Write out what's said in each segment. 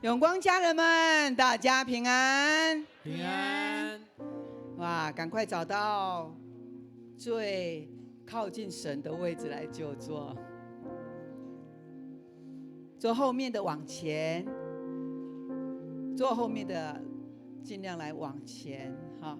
永光家人们，大家平安，平安。哇，赶快找到最靠近神的位置来就坐，坐后面的往前，坐后面的尽量来往前哈。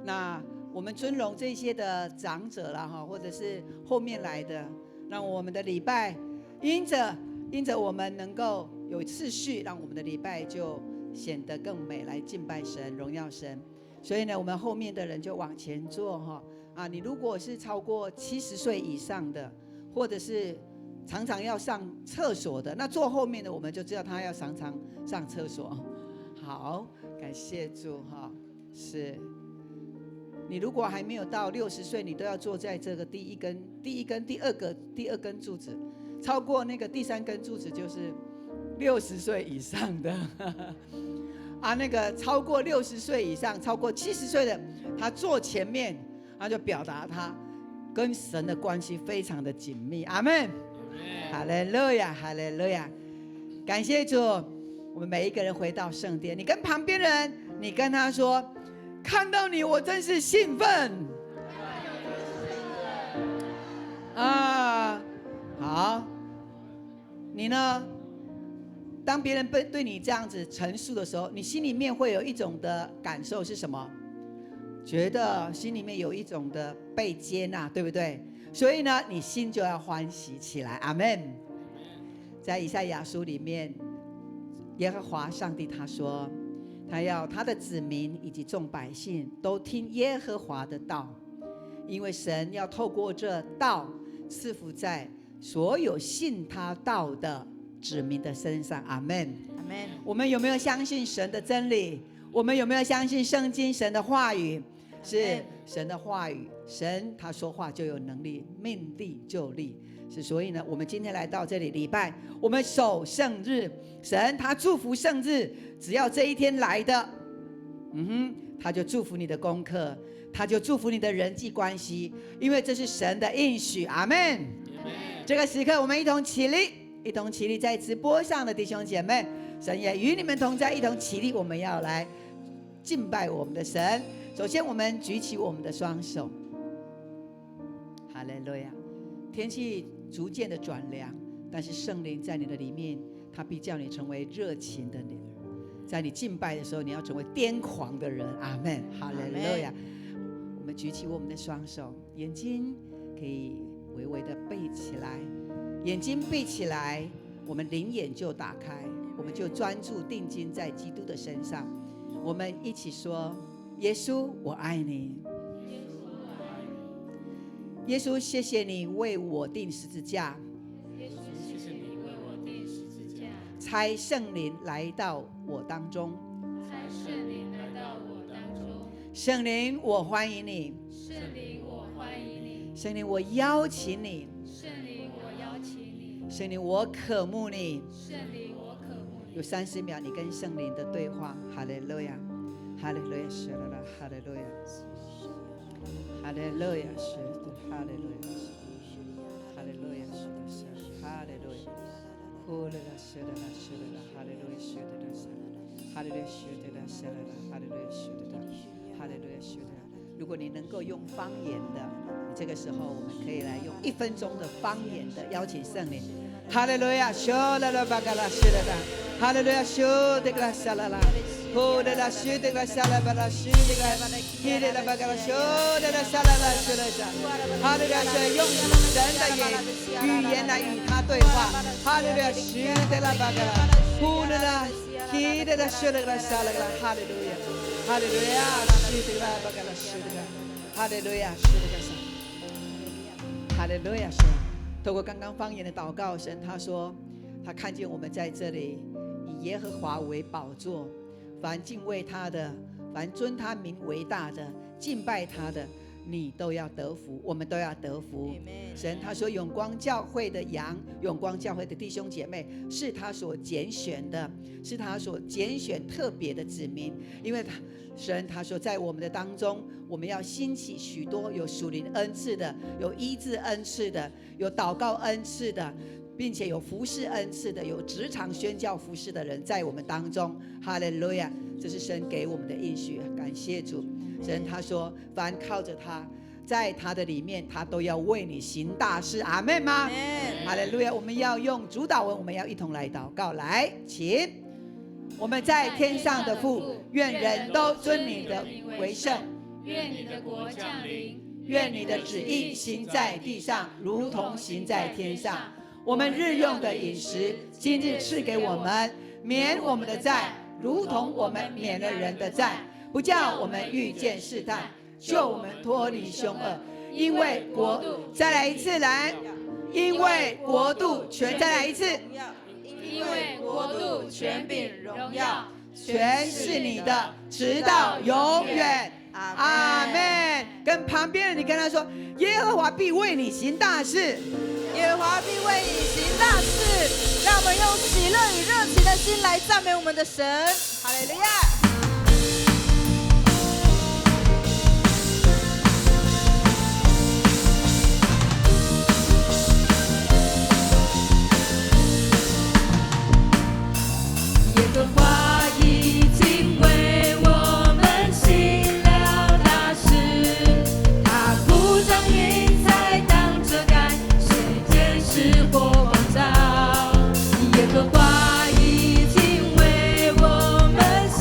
那我们尊荣这些的长者啦哈，或者是后面来的，让我们的礼拜因着我们能够有次序，让我们的礼拜就显得更美，来敬拜神，荣耀神。所以呢，我们后面的人就往前坐哈啊！你如果是超过70岁以上的，或者是常常要上厕所的，那坐后面的我们就知道他要常常上厕所。好，感谢主哈。是，你如果还没有到60岁，你都要坐在这个第一根、第二根柱子。超过那个第3根柱子就是60岁以上的啊，那个超过60岁以上，超过70岁的，他坐前面，他就表达他跟神的关系非常的紧密。阿们，哈利路亚，哈利路亚，感谢主。我们每一个人回到圣殿，你跟旁边人，你跟他说，看到你我真是兴奋啊！好，你呢？当别人对你这样子陈述的时候，你心里面会有一种的感受是什么？觉得心里面有一种的被接纳，对不对？所以呢，你心就要欢喜起来。阿们。在以赛亚书里面，耶和华上帝他说，他要他的子民以及众百姓都听耶和华的道，因为神要透过这道赐福在所有信他道的子民的身上。阿们，阿们。我们有没有相信神的真理？我们有没有相信圣经神的话语？是神的话语，神他说话就有能力，命立就立。是，所以呢，我们今天来到这里礼拜，我们守圣日，神他祝福圣日，只要这一天来的，他就祝福你的功课，他就祝福你的人际关系，因为这是神的应许。阿们。这个时刻我们一同起立，在直播上的弟兄姐妹，神也与你们同在，一同起立，我们要来敬拜我们的神。首先我们举起我们的双手，哈利路亚。天气逐渐的转凉，但是圣灵在你的里面，他必叫你成为热情的人。在你敬拜的时候，你要成为癫狂的人。阿们，哈利路亚。我们举起我们的双手，眼睛可以微微的闭起来，眼睛闭起来，我们灵眼就打开，我们就专注定睛在基督的身上。我们一起说，耶稣我爱你，耶稣谢谢你为我钉十字架，差圣灵来到我当中，圣灵我欢迎你，圣灵我邀请你，圣灵我渴慕你。有30秒你跟圣灵的对话。哈利路亚，哈利路亚，是的啦，哈利路亚，哈利路亚，是的，哈利路亚，哈利路亚，是的，是的，哈利路亚，呼啦啦，是的啦，是的啦，哈利路亚，是的啦，哈利路亚，是的啦，是的啦，哈利路亚，是的啦，哈利路亚，是的啦。如果你能够用方言的，这个时候我们可以来用1分钟的方言的邀请圣灵。哈利路亚，修啦啦巴嘎啦，是的啦，哈利路亚，修的啦，沙啦啦，呼的啦，修的啦，沙啦巴啦，修的啦，希的啦巴嘎啦，修的啦，沙啦啦，修的啦，哈利路亚，用神的语言来与他对话。哈利路亚，修的啦巴嘎啦，呼的啦，希的啦，修的啦，沙啦啦，哈利路亚，哈利路亚，修的啦巴嘎啦，修的啦，哈利路亚，修的啦，哈利路亚，是。透过刚刚方言的祷告，神他说他看见我们在这里以耶和华为宝座，凡敬畏他的，凡尊他名为大的，敬拜他的，你都要得福，我们都要得福。神他说永光教会的羊，永光教会的弟兄姐妹是他所拣选的，是他所拣选特别的子民，因为神他说在我们的当中，我们要兴起许多有属灵恩赐的，有医治恩赐的，有祷告恩赐的，并且有服侍恩赐的，有职场宣教服侍的人在我们当中。哈利路亚！这是神给我们的应许，感谢主。神他说，凡靠着他，在他的里面，他都要为你行大事。阿们吗？哈利路亚！我们要用主祷文，我们要一同来祷告。来，请我们在天上的父，愿人都尊你的为圣，愿你的国降临，愿你的旨意行在地上，如同行在天上。我们日用的饮食，今日赐给我们，免我们的债，如同我们免了人的债，不叫我们遇见试探，救我们脱离凶恶。因为国度，再来一次来，因为国度全，再来一次，因为国度、权柄、荣耀，全是你的，直到永远。阿们。跟旁边人你跟他说，耶和华必为你行大事，耶和华必为你行大事。让我们用喜乐与热情的心来赞美我们的神。哈利路亚。耶和华已经为我们行了大事，他铺张云彩当遮盖，水天使火光照。耶和华已经为我们行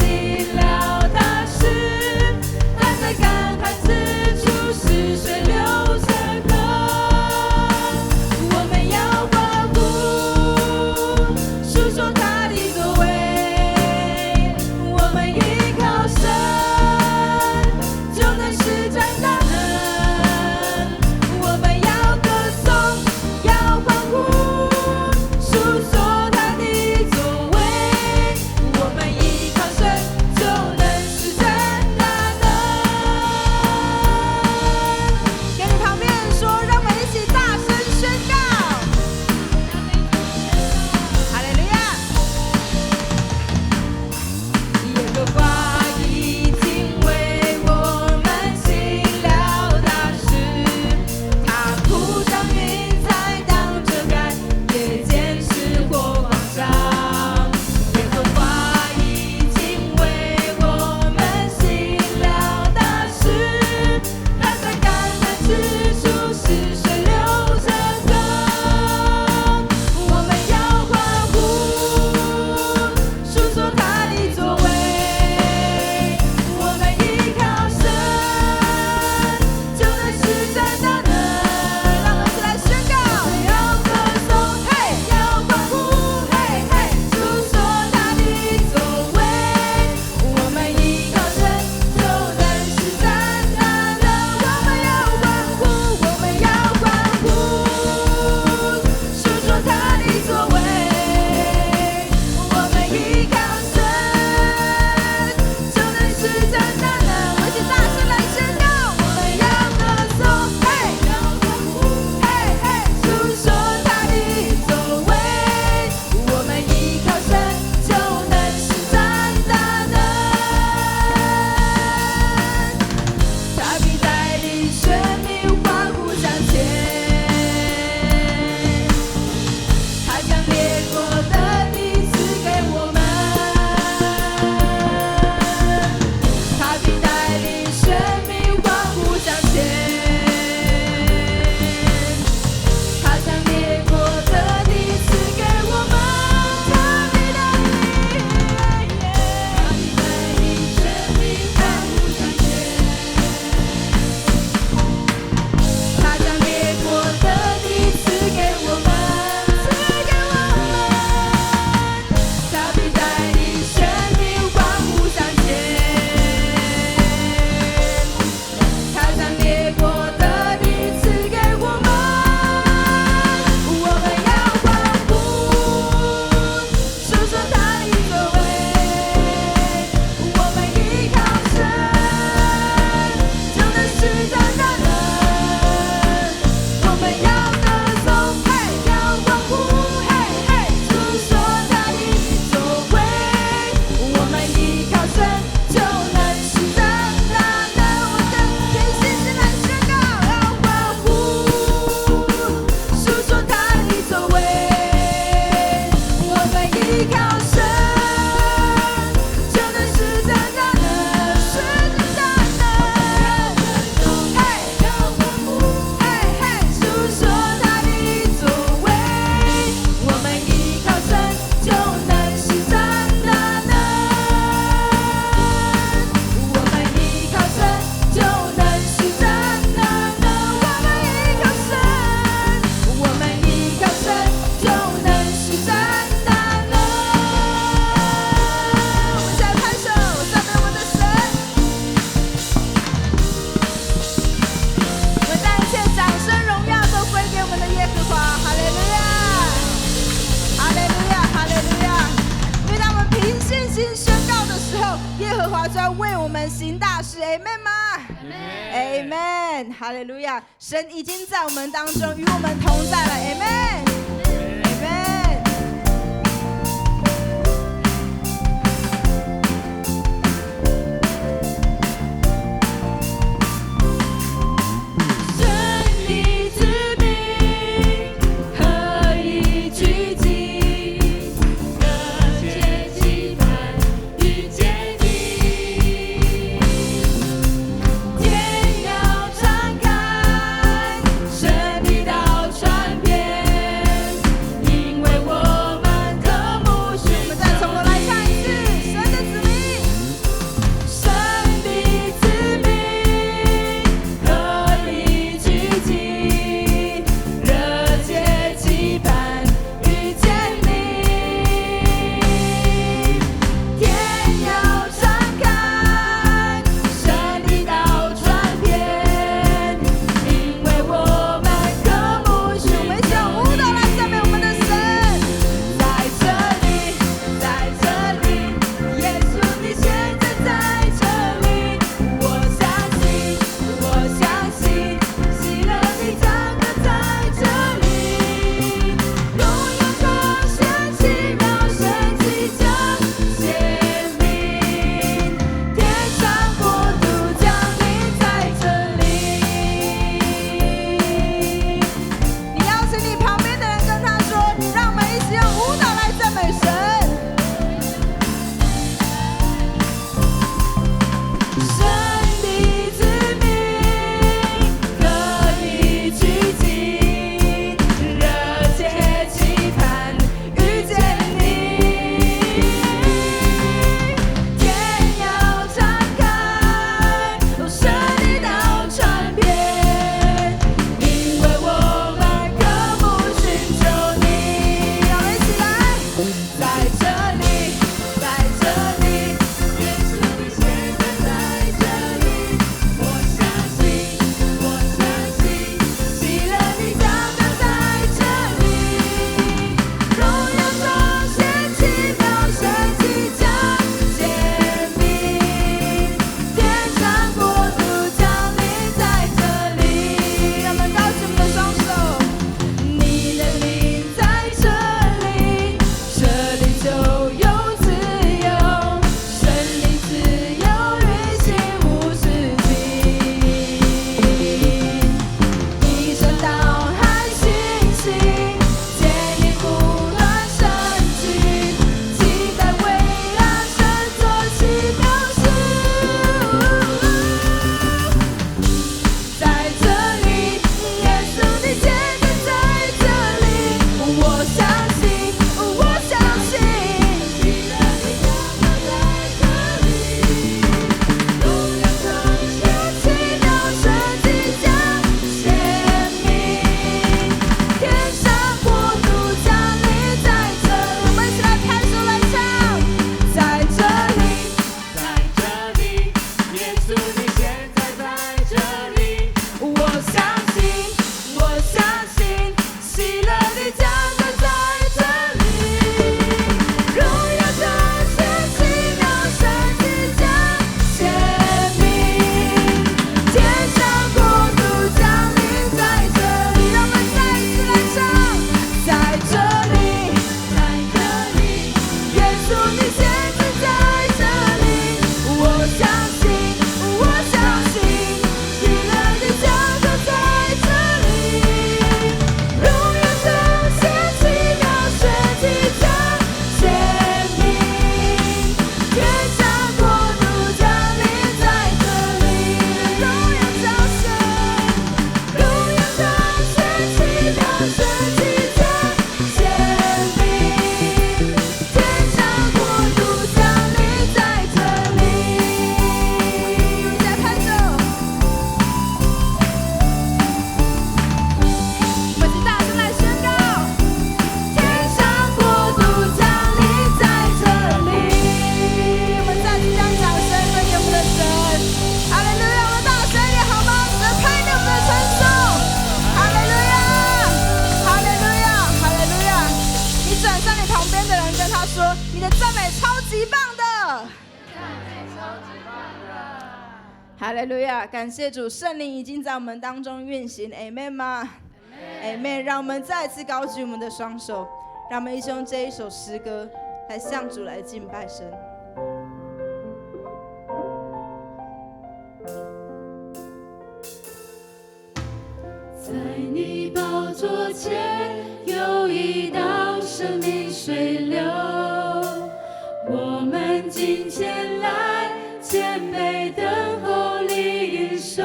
要为我们行大事 ，Amen 吗 ？Amen， 哈利路亚！神已经在我们当中与我们同在了 ，Amen。天要敞开，神的道传遍。哈利路亚！感谢主，圣灵已经在我们当中运行 ，Amen 吗 ？Amen！ 让我们再次高举我们的双手，让我们一起用这一首诗歌来向主来敬拜神。在你宝座前有一道生命水流，我们今天来谦卑等候领受，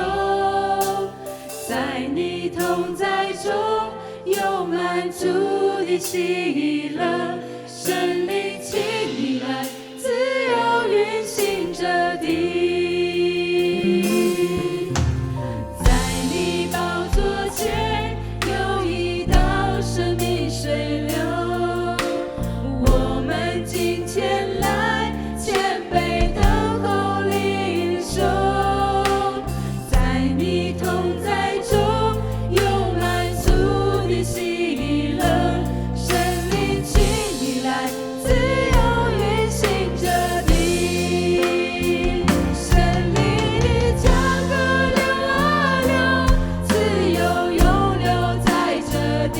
在你同在中有满足的喜乐，圣灵请你来自由运行这地。有一道生命水流，我们今天来谦卑等候领受，在你同在中有满足的喜乐，圣灵请你来自由运行这地，圣灵的江河流啊流，自由涌流在这地，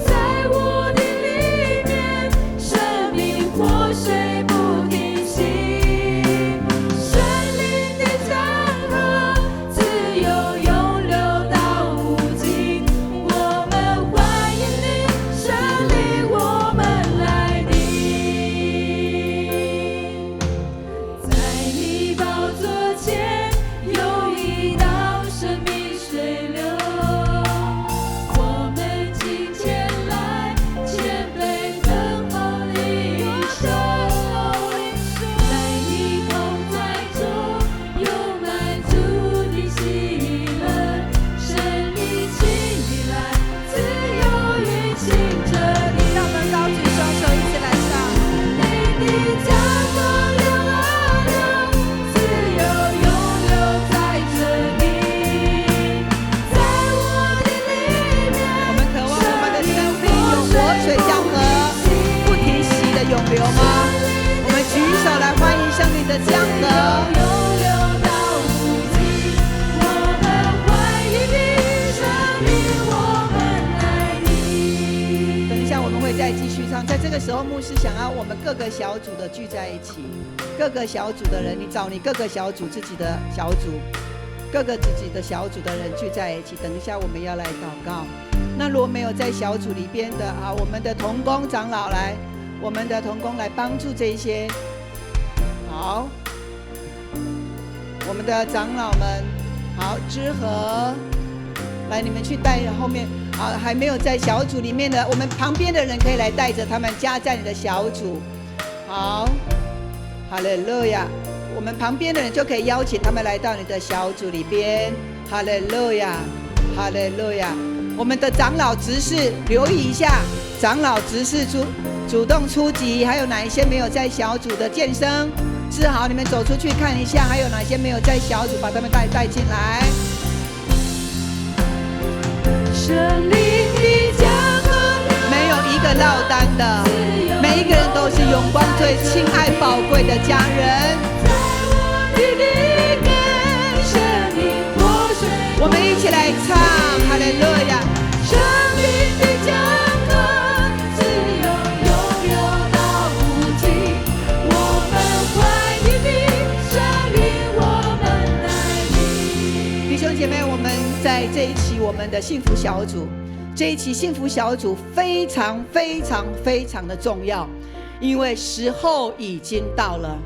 在我的里面，生命活水不停息，圣灵的江河自由涌流到无尽，我们欢迎你，圣灵我们来临，在你宝座前有一道生命水流，我们今天来谦卑等候领受，在你同在中有满足的喜乐，圣灵请你来自由运行这地，让我们高举双手，一起来唱。你的江河流啊流，自由涌流在这地，在我的里面，我们渴望我们的生命有活水江河不停息的涌流吗？我们举手来欢迎生命的江河。涌流到无尽，我们欢迎你，生命我们来临。等一下我们会再继续唱，在这个时候牧师想要我们各个小组的聚在一起，各个小组的人，你找你各个小组自己的小组，各个自己的小组的人聚在一起。等一下我们要来祷告。那如果没有在小组里边的啊，我们的同工长老来，我们的同工来帮助这一些。好，我们的长老们，好，知和，来你们去带后面。好，还没有在小组里面的，我们旁边的人可以来带着他们加在你的小组。好，哈利路亚！我们旁边的人就可以邀请他们来到你的小组里边。哈利路亚，哈利路亚！我们的长老执事留意一下，长老执事主动出击，还有哪一些没有在小组的健身？志豪，你们走出去看一下，还有哪些没有在小组，把他们带进来。圣灵的江河没有一个落单的，每一个人都是永光最亲爱宝贵的家人。在我的里面，生命活水，我们一起来唱哈利路亚。生命的江河自由涌流到无尽，我们欢迎你，圣灵我们来临。弟兄姐妹，我们在这一期我们的幸福小组，这一期幸福小组非常非常非常的重要，因为时候已经到了。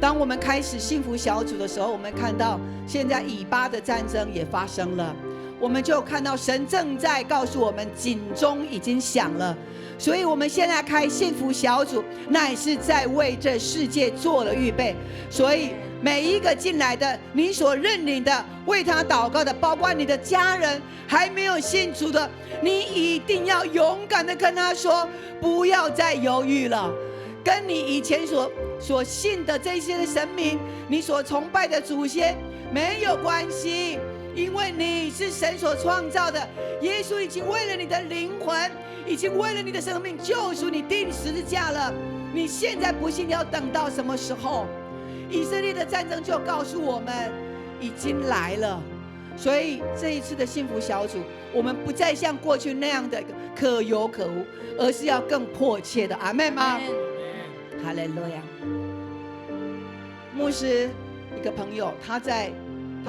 当我们开始幸福小组的时候，我们看到现在以巴的战争也发生了，我们就看到神正在告诉我们警钟已经响了，所以我们现在开幸福小组，那也是在为这世界做了预备。所以每一个进来的，你所认领的，为他祷告的，包括你的家人还没有信主的，你一定要勇敢的跟他说，不要再犹豫了，跟你以前所信的这些的神明，你所崇拜的祖先没有关系，因为你是神所创造的，耶稣已经为了你的灵魂，已经为了你的生命救赎你，钉十字架了。你现在不信，要等到什么时候？以色列的战争就告诉我们已经来了。所以这一次的幸福小组，我们不再像过去那样的可有可无，而是要更迫切的。阿们吗？哈利路亚。牧师一个朋友，他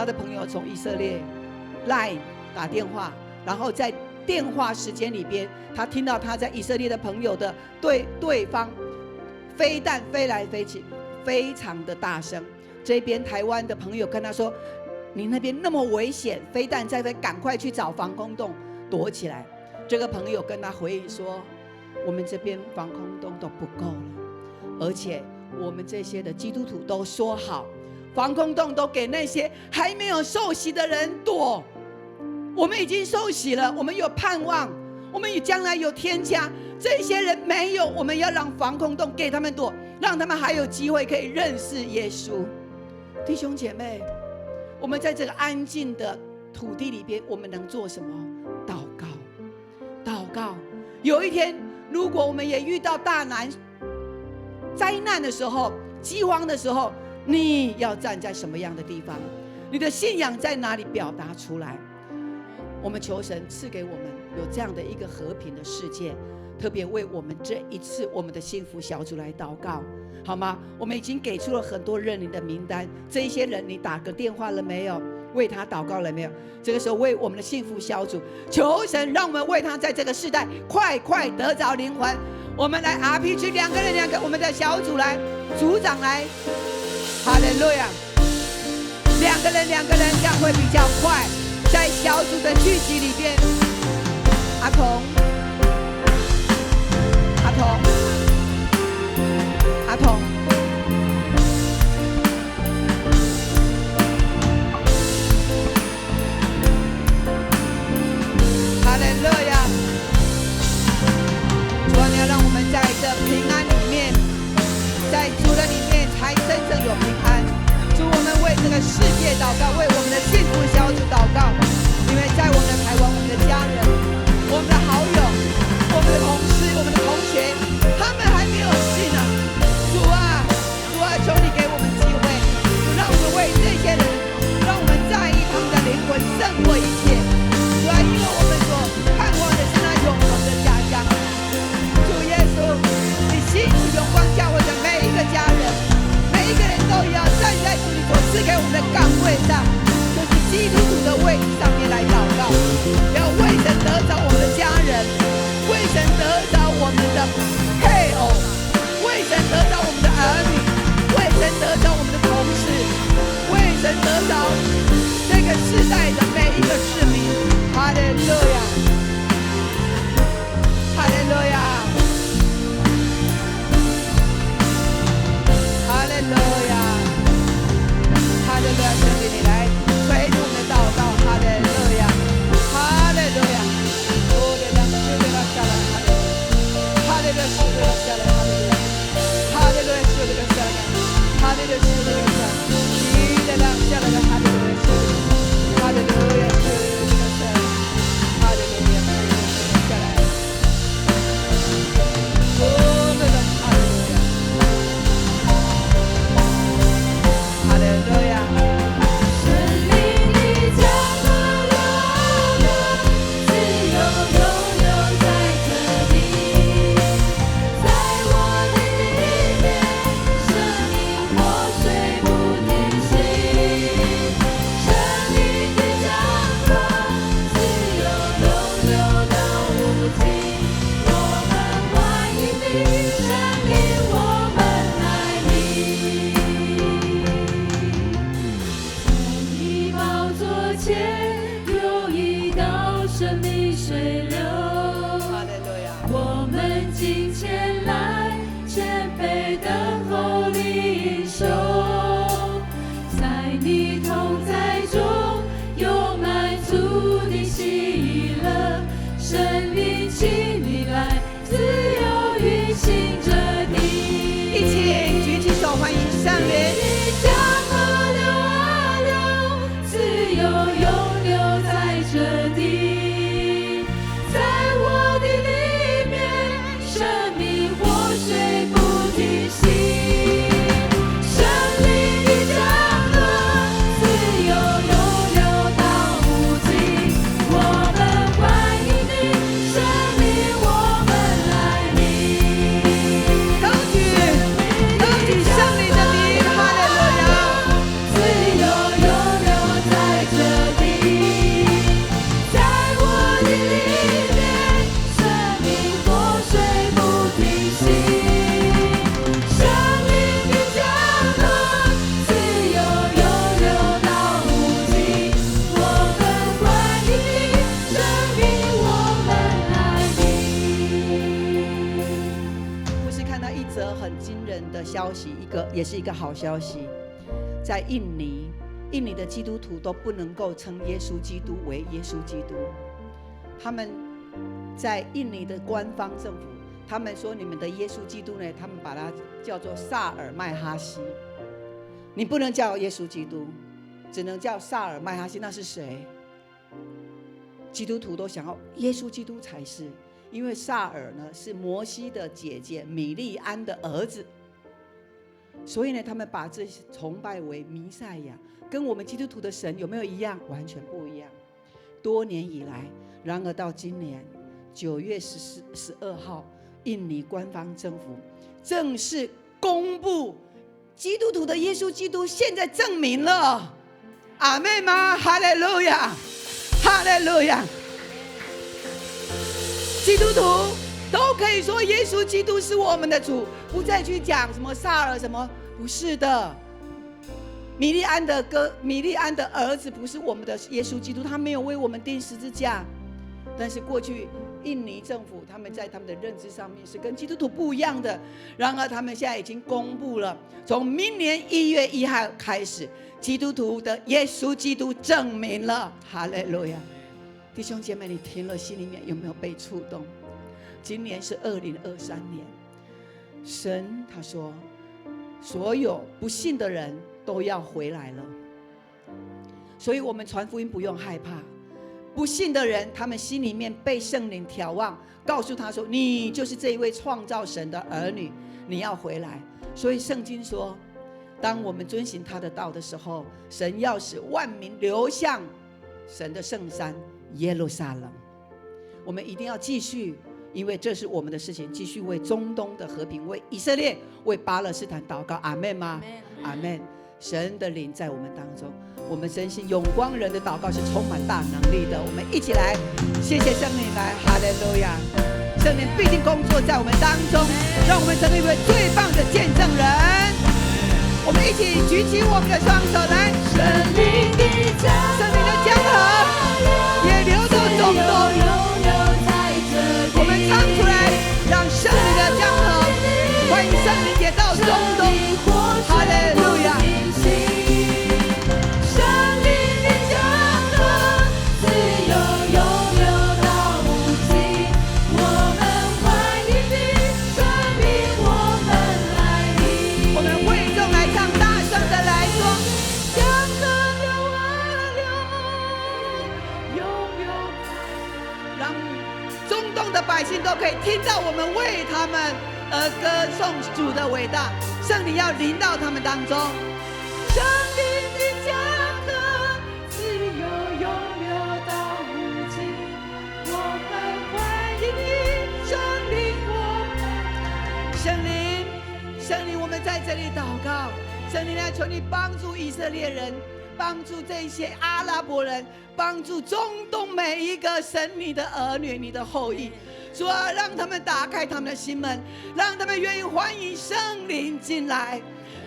的朋友从以色列 LINE 打电话，然后在电话时间里边，他听到他在以色列的朋友的对方飞弹飞来飞去，非常的大声。这边台湾的朋友跟他说：“你那边那么危险，飞弹在飞，赶快去找防空洞躲起来。”这个朋友跟他回应说：“我们这边防空洞都不够了，而且我们这些的基督徒都说好，防空洞都给那些还没有受洗的人躲。我们已经受洗了，我们有盼望，我们将来有天家。这些人没有，我们要让防空洞给他们躲，让他们还有机会可以认识耶稣。”弟兄姐妹，我们在这个安静的土地里边，我们能做什么？祷告，祷告。有一天，如果我们也遇到大难、灾难的时候、饥荒的时候，你要站在什么样的地方？你的信仰在哪里表达出来？我们求神赐给我们有这样的一个和平的世界，特别为我们这一次我们的幸福小组来祷告，好吗？我们已经给出了很多认领的名单，这一些人你打个电话了没有？为他祷告了没有？这个时候为我们的幸福小组求神，让我们为他在这个世代快快得着灵魂。我们来 RPG 两个人，我们的小组来，组长来，哈利路亚！两个人这样会比较快。在小组的聚集里边，阿童，哈利路亚！主啊，你要让我们在这平安里面，在主的里面才真正有平安。主，我们为这个世界祷告，为我们的幸福小组祷告，因为在我们的台湾，我们的家人、我们的好友、我们的同事、我们的同学，他们还没有信呢。主啊，求你给我们机会，让我们为这些人，让我们在意他们的灵魂胜过一切。主啊，因为我们所盼望的是那永恒的家乡。主耶稣，你兴起荣光教会的每一个家人。每一个人都要站在主你所赐给我们的岗位上，息，也是一个好消息。在印尼的基督徒都不能够称耶稣基督为耶稣基督，他们在印尼的官方政府，他们说你们的耶稣基督呢，他们把它叫做萨尔麦哈西，你不能叫耶稣基督，只能叫萨尔麦哈西。那是谁？基督徒都想要耶稣基督才是，因为萨尔呢是摩西的姐姐米利安的儿子，所以呢他们把这崇拜为弥赛亚，跟我们基督徒的神有没有一样？完全不一样。多年以来，然而到今年9月12号，印尼官方政府正式公布基督徒的耶稣基督现在证明了，阿们吗？哈利路亚，哈利路亚！基督徒都可以说耶稣基督是我们的主，不再去讲什么萨尔什么，不是的。米利安的儿子不是我们的耶稣基督，他没有为我们钉十字架。但是过去印尼政府他们在他们的认知上面是跟基督徒不一样的，然而他们现在已经公布了，从明年1月1号开始，基督徒的耶稣基督证明了，哈利路亚！弟兄姐妹，你听了心里面有没有被触动？今年是2023年，神他说所有不信的人都要回来了，所以我们传福音不用害怕。不信的人他们心里面被圣灵眺望，告诉他说你就是这一位创造神的儿女，你要回来。所以圣经说，当我们遵行他的道的时候，神要使万民流向神的圣山耶路撒冷。我们一定要继续，因为这是我们的事情，继续为中东的和平，为以色列，为巴勒斯坦祷告。阿们吗？阿们。神的灵在我们当中，我们深信永光人的祷告是充满大能力的。我们一起来，谢谢圣灵来，哈利路亚！圣灵必定工作在我们当中，让我们成为一位最棒的见证人。我们一起举起我们的双手来，圣灵的江河也流到中东，我们唱出来，让圣灵的江河，欢迎圣灵也到中东，哈利路亚！百姓都可以听到我们为他们而歌颂主的伟大，圣灵要临到他们当中。圣灵的江河自由永流到无尽，我们欢迎你，圣灵，圣灵，我们在这里祷告，圣灵来求你帮助以色列人，帮助这些阿拉伯人，帮助中东每一个神你的儿女，你的后裔。主啊，让他们打开他们的心门，让他们愿意欢迎圣灵进来。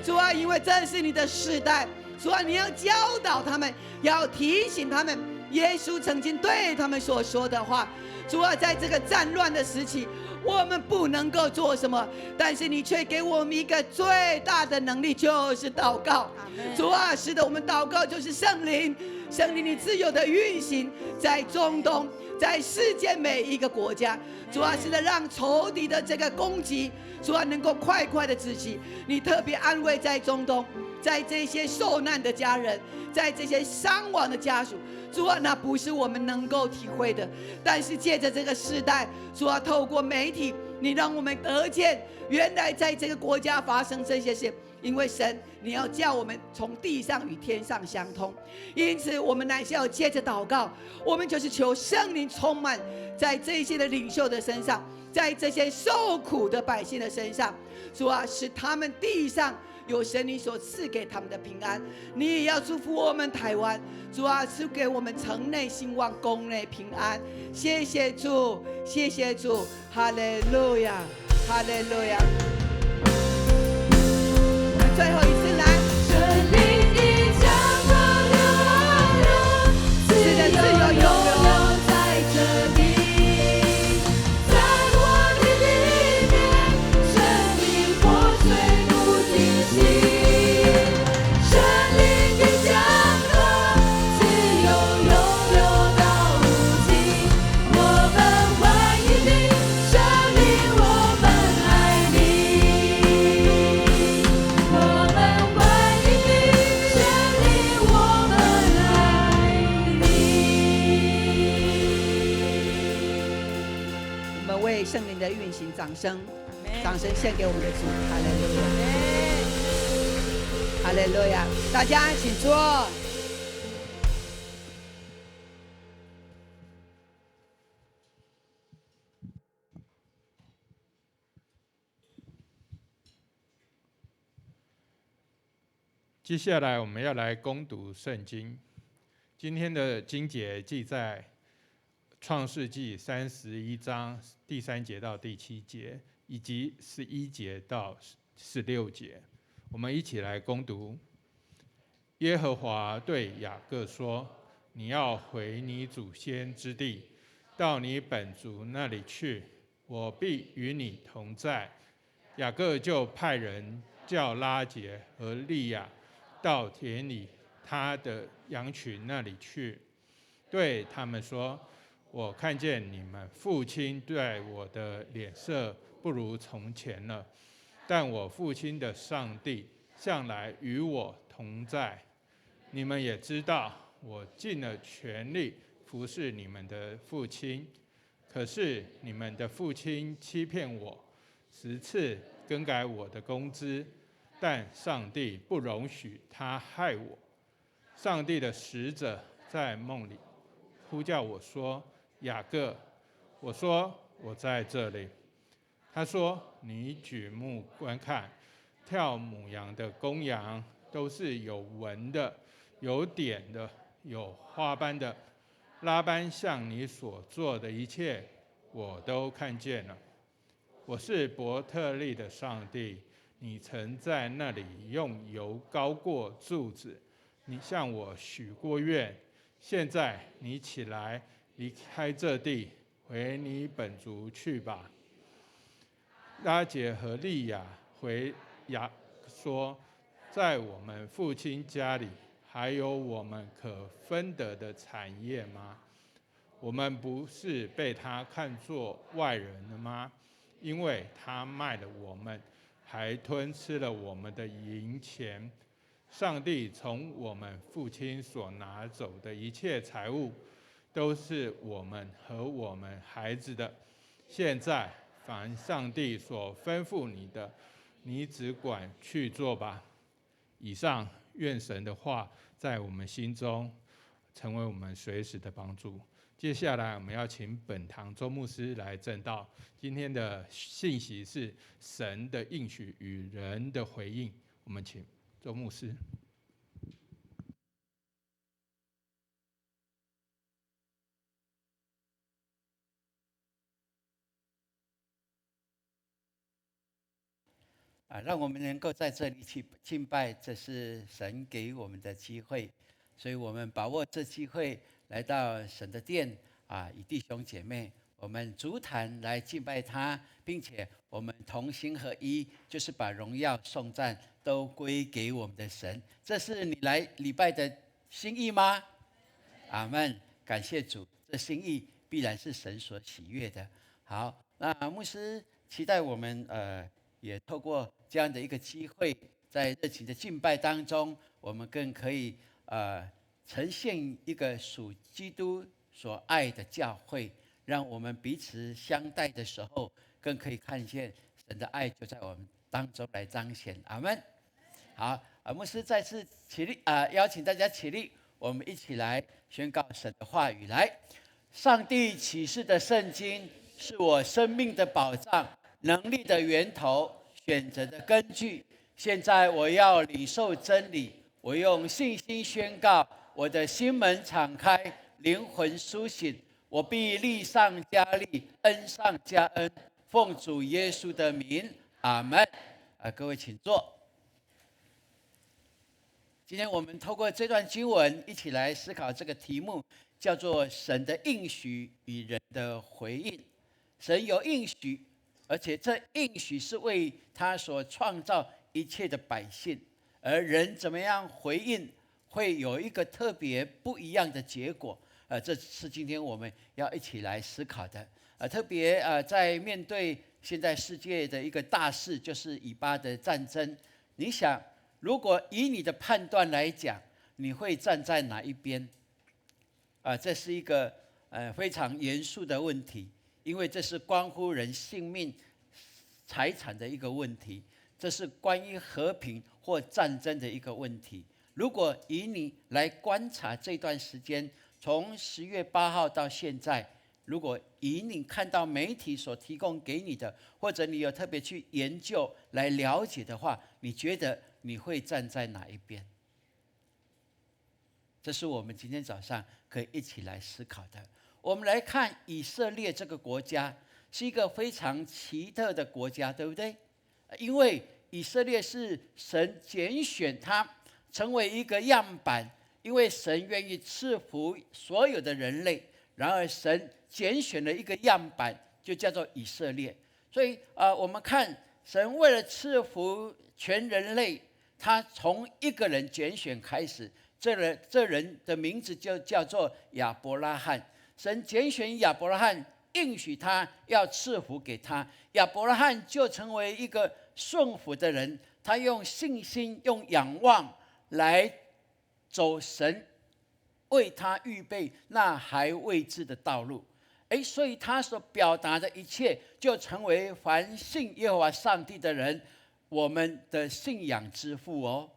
主啊，因为这是你的世代，主啊，你要教导他们，要提醒他们耶稣曾经对他们所说的话。主啊，在这个战乱的时期，我们不能够做什么，但是你却给我们一个最大的能力，就是祷告。主啊，是的，我们祷告就是圣灵，圣灵你自由的运行在中东，在世界每一个国家。主啊，是的，让仇敌的这个攻击，主啊，能够快快的止息。你特别安慰在中东，在这些受难的家人，在这些伤亡的家属。主啊，那不是我们能够体会的，但是借着这个时代，主啊，透过媒体，你让我们得见，原来在这个国家发生这些事。因为神，你要叫我们从地上与天上相通，因此我们乃是要接着祷告，我们就是求圣灵充满在这些的领袖的身上，在这些受苦的百姓的身上。主啊，使他们地上有神你所赐给他们的平安。你也要祝福我们台湾，主啊，赐给我们城内兴旺，宫内平安。谢谢主，谢谢主，哈利路亚，哈利路亚。最后一次来，圣灵的江河流啊流，自由永流在这里，在我的里面，生命活水不停圣灵的运行，掌声献给我们的主，哈利路亚，哈利路亚！大家请坐。接下来我们要来攻读圣经。今天的经节记在创世纪31章第3节到第7节，以及11节到16节。我们一起来攻读。耶和华对雅各说：你要回你祖先之地，到你本族那里去，我必与你同在。雅各就派人叫拉结和利亚到田里他的羊群那里去，对他们说：我看见你们父亲对我的脸色不如从前了，但我父亲的上帝向来与我同在。你们也知道，我尽了全力服侍你们的父亲，可是你们的父亲欺骗我，10次更改我的工资，但上帝不容许他害我。上帝的使者在梦里呼叫我说：雅各。我说：我在这里。他说：你举目观看，跳母羊的公羊都是有纹的，有点的，有花斑的。拉班向你所做的一切，我都看见了。我是伯特利的上帝，你曾在那里用油膏过柱子，你向我许过愿。现在你起来，离开这地，回你本族去吧。拉结和利亚回雅说：在我们父亲家里，还有我们可分得的产业吗？我们不是被他看作外人了吗？因为他卖了我们，还吞吃了我们的银钱。上帝从我们父亲所拿走的一切财物，都是我们和我们孩子的。现在凡上帝所吩咐你的，你只管去做吧。以上愿神的话在我们心中成为我们随时的帮助。接下来我们要请本堂周牧师来证道。今天的信息是神的应许与人的回应。我们请周牧师。让我们能够在这里去敬拜，这是神给我们的机会，所以我们把握这机会来到神的殿与弟兄姐妹我们足坛来敬拜他，并且我们同心合一，就是把荣耀颂赞都归给我们的神。这是你来礼拜的心意吗？阿们，感谢主，这心意必然是神所喜悦的。好，那牧师期待我们也透过这样的一个机会，在热情的敬拜当中，我们更可以呈现一个属基督所爱的教会，让我们彼此相待的时候，更可以看见神的爱就在我们当中来彰显。阿们。好，牧师再次起立邀请大家起立，我们一起来宣告神的话语。来，上帝启示的圣经是我生命的保障，能力的源头，选择的根据。现在我要领受真理，我用信心宣告，我的心门敞开，灵魂苏醒，我必力上加力，恩上加恩。奉主耶稣的名，阿们。各位请坐。今天我们透过这段经文，一起来思考这个题目，叫做神的应许与人的回应。神有应许，而且这应许是为他所创造一切的百姓，而人怎么样回应，会有一个特别不一样的结果。这是今天我们要一起来思考的。特别在面对现在世界的一个大事，就是以巴的战争。你想，如果以你的判断来讲，你会站在哪一边？这是一个非常严肃的问题。因为这是关乎人性命、财产的一个问题，这是关于和平或战争的一个问题。如果以你来观察这段时间，从10月8号到现在，如果以你看到媒体所提供给你的，或者你有特别去研究来了解的话，你觉得你会站在哪一边？这是我们今天早上可以一起来思考的。我们来看以色列这个国家，是一个非常奇特的国家，对不对？因为以色列是神拣选他成为一个样板，因为神愿意赐福所有的人类，然而神拣选了一个样板，就叫做以色列。所以我们看神为了赐福全人类，他从一个人拣选开始，这人的名字就叫做亚伯拉罕。神拣选亚伯拉罕，应许他要赐福给他，亚伯拉罕就成为一个顺服的人，他用信心、用仰望来走神为他预备那还未知的道路。所以他所表达的一切，就成为凡信耶和华上帝的人，我们的信仰之父哦。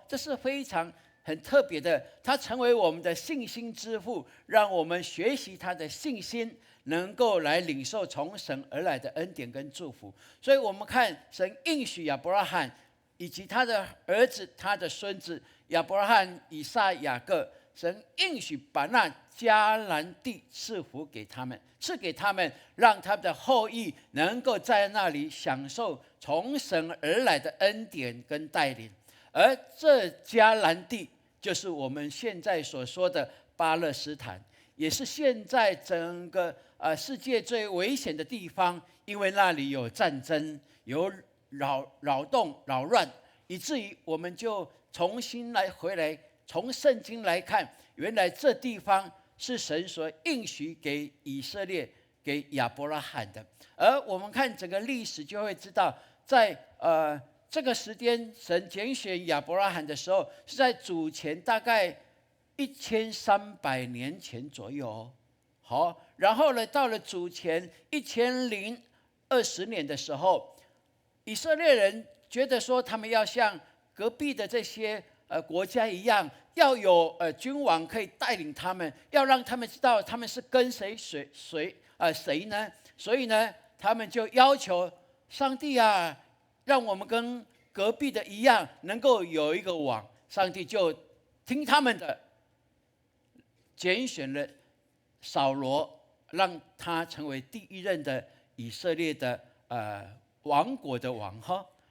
这是非常很特别的，他成为我们的信心之父，让我们学习他的信心，能够来领受从神而来的恩典跟祝福。所以我们看神应许亚伯拉罕以及他的儿子、他的孙子亚伯拉罕、以撒、雅各，神应许把那迦南地赐福给他们，赐给他们，让他们的后裔能够在那里享受从神而来的恩典跟带领。而这迦南地就是我们现在所说的巴勒斯坦，也是现在整个世界最危险的地方，因为那里有战争、有扰动、扰乱，以至于我们就重新回来，从圣经来看，原来这地方是神所应许给以色列、给亚伯拉罕的。而我们看整个历史，就会知道，在这个时间，神拣选亚伯拉罕的时候，是在主前大概1300年前左右。然后呢，到了主前1020年的时候，以色列人觉得说，他们要像隔壁的这些国家一样，要有君王可以带领他们，要让他们知道他们是跟谁呢？所以呢，他们就要求上帝啊，让我们跟隔壁的一样，能够有一个王。上帝就听他们的，拣选了扫罗，让他成为第一任的以色列的王国的王。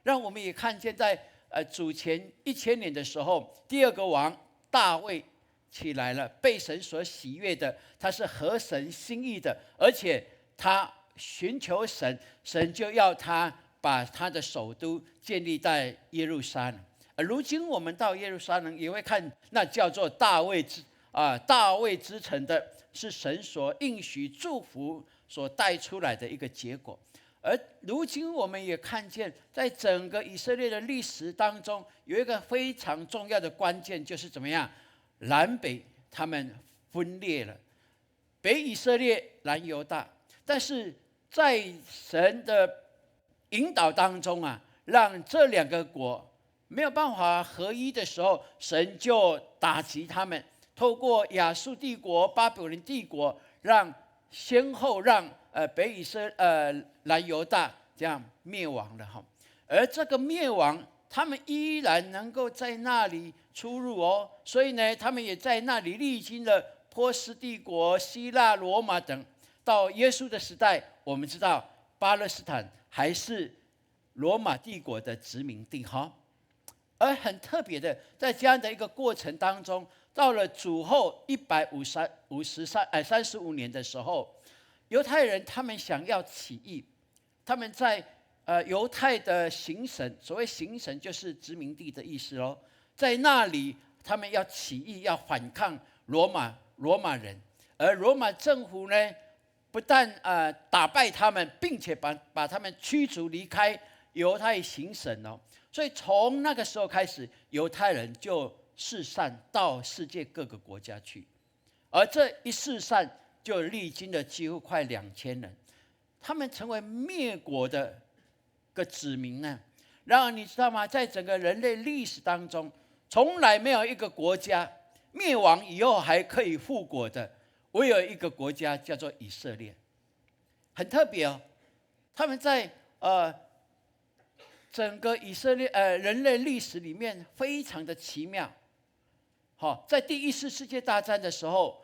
让我们也看见在主前1000年的时候，第二个王大卫起来了，被神所喜悦的，他是合神心意的，而且他寻求神，神就要他把他的首都建立在耶路撒冷。而如今我们到耶路撒冷，也会看那叫做大卫之城的，是神所应许祝福所带出来的一个结果。而如今我们也看见，在整个以色列的历史当中，有一个非常重要的关键，就是怎么样，南北他们分裂了，北以色列，南犹大。但是在神的引导当中让这两个国没有办法合一的时候，神就打击他们，透过亚述帝国、巴比伦帝国，先后让南犹大这样灭亡了。而这个灭亡，他们依然能够在那里出入哦。所以呢，他们也在那里历经了波斯帝国、希腊、罗马等。到耶稣的时代，我们知道巴勒斯坦还是罗马帝国的殖民地。而很特别的，在这样的一个过程当中，到了主后135年的时候，犹太人他们想要起义，他们在犹太的行省，所谓行省就是殖民地的意思咯，在那里他们要起义，要反抗罗马人，而罗马政府呢，不但打败他们，并且把他们驱逐离开犹太行省哦。所以从那个时候开始，犹太人就四散到世界各个国家去，而这一四散就历经了几乎快2000人，他们成为灭国的个子民呢。然而你知道吗？在整个人类历史当中，从来没有一个国家灭亡以后还可以复国的，唯有一个国家叫做以色列。很特别哦，他们在整个以色列人类历史里面非常的奇妙。好，在第一次世界大战的时候，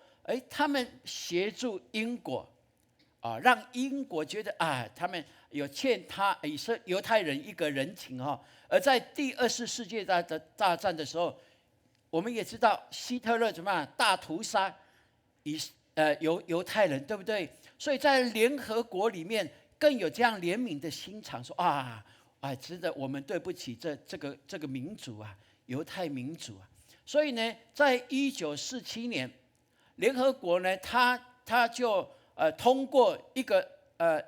他们协助英国，让英国觉得他们有欠犹太人一个人情哈。而在第二次世界大战的时候，我们也知道希特勒怎么样大屠杀犹太人，对不对？所以在联合国里面更有这样怜悯的心肠，说真的我们对不起这个民族啊，犹太民族啊。所以呢，在1947年，联合国呢，他就通过一个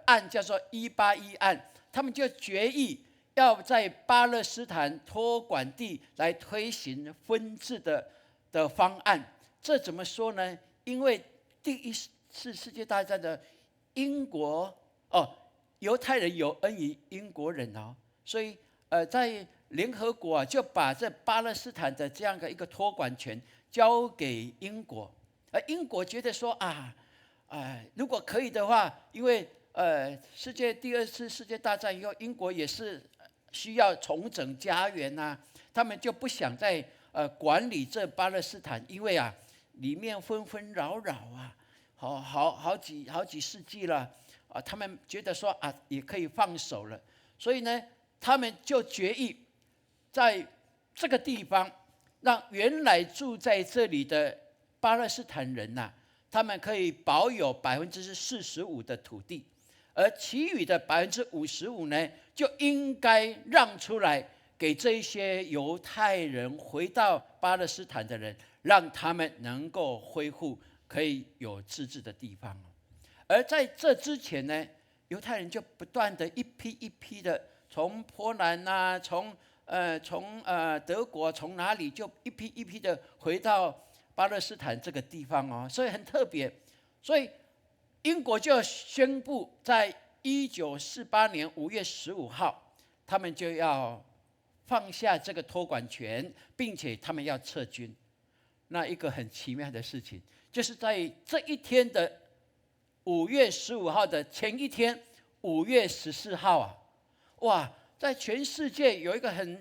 案，叫做181案，他们就决议要在巴勒斯坦托管地来推行分治的方案。这怎么说呢？因为第一次世界大战的英国犹太人有恩于英国人哦，所以在联合国就把这巴勒斯坦的这样的一个托管权交给英国，而英国觉得说如果可以的话，因为第二次世界大战以后，英国也是需要重整家园啊，他们就不想再管理这巴勒斯坦，因为里面纷纷扰扰好几世纪了他们觉得说也可以放手了，所以呢，他们就决议在这个地方让原来住在这里的巴勒斯坦人他们可以保有45%的土地，而其余的55%呢，就应该让出来给这些犹太人回到巴勒斯坦的人，让他们能够恢复可以有自治的地方。而在这之前呢，犹太人就不断的一批一批的从波兰从德国从哪里就一批一批的回到巴勒斯坦这个地方所以很特别。所以英国就宣布在1948年5月15号，他们就要放下这个托管权，并且他们要撤军。那一个很奇妙的事情，就是在这一天的5月15号的前一天，5月14号在全世界有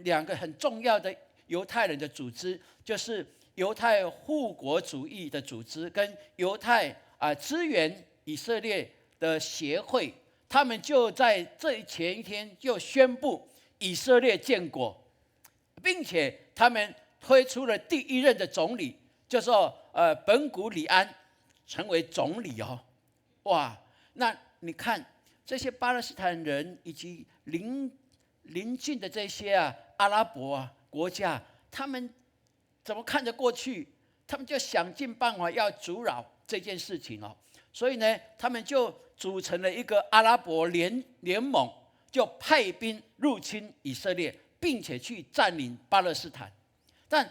两个很重要的犹太人的组织，就是犹太护国主义的组织跟犹太支援以色列的协会，他们就在这前一天就宣布以色列建国，并且他们推出了第一任的总理，叫做本古里安成为总理那你看这些巴勒斯坦人以及邻近的这些阿拉伯国家，他们怎么看得过去？他们就想尽办法要阻扰这件事情所以呢，他们就组成了一个阿拉伯联盟，就派兵入侵以色列，并且去占领巴勒斯坦。但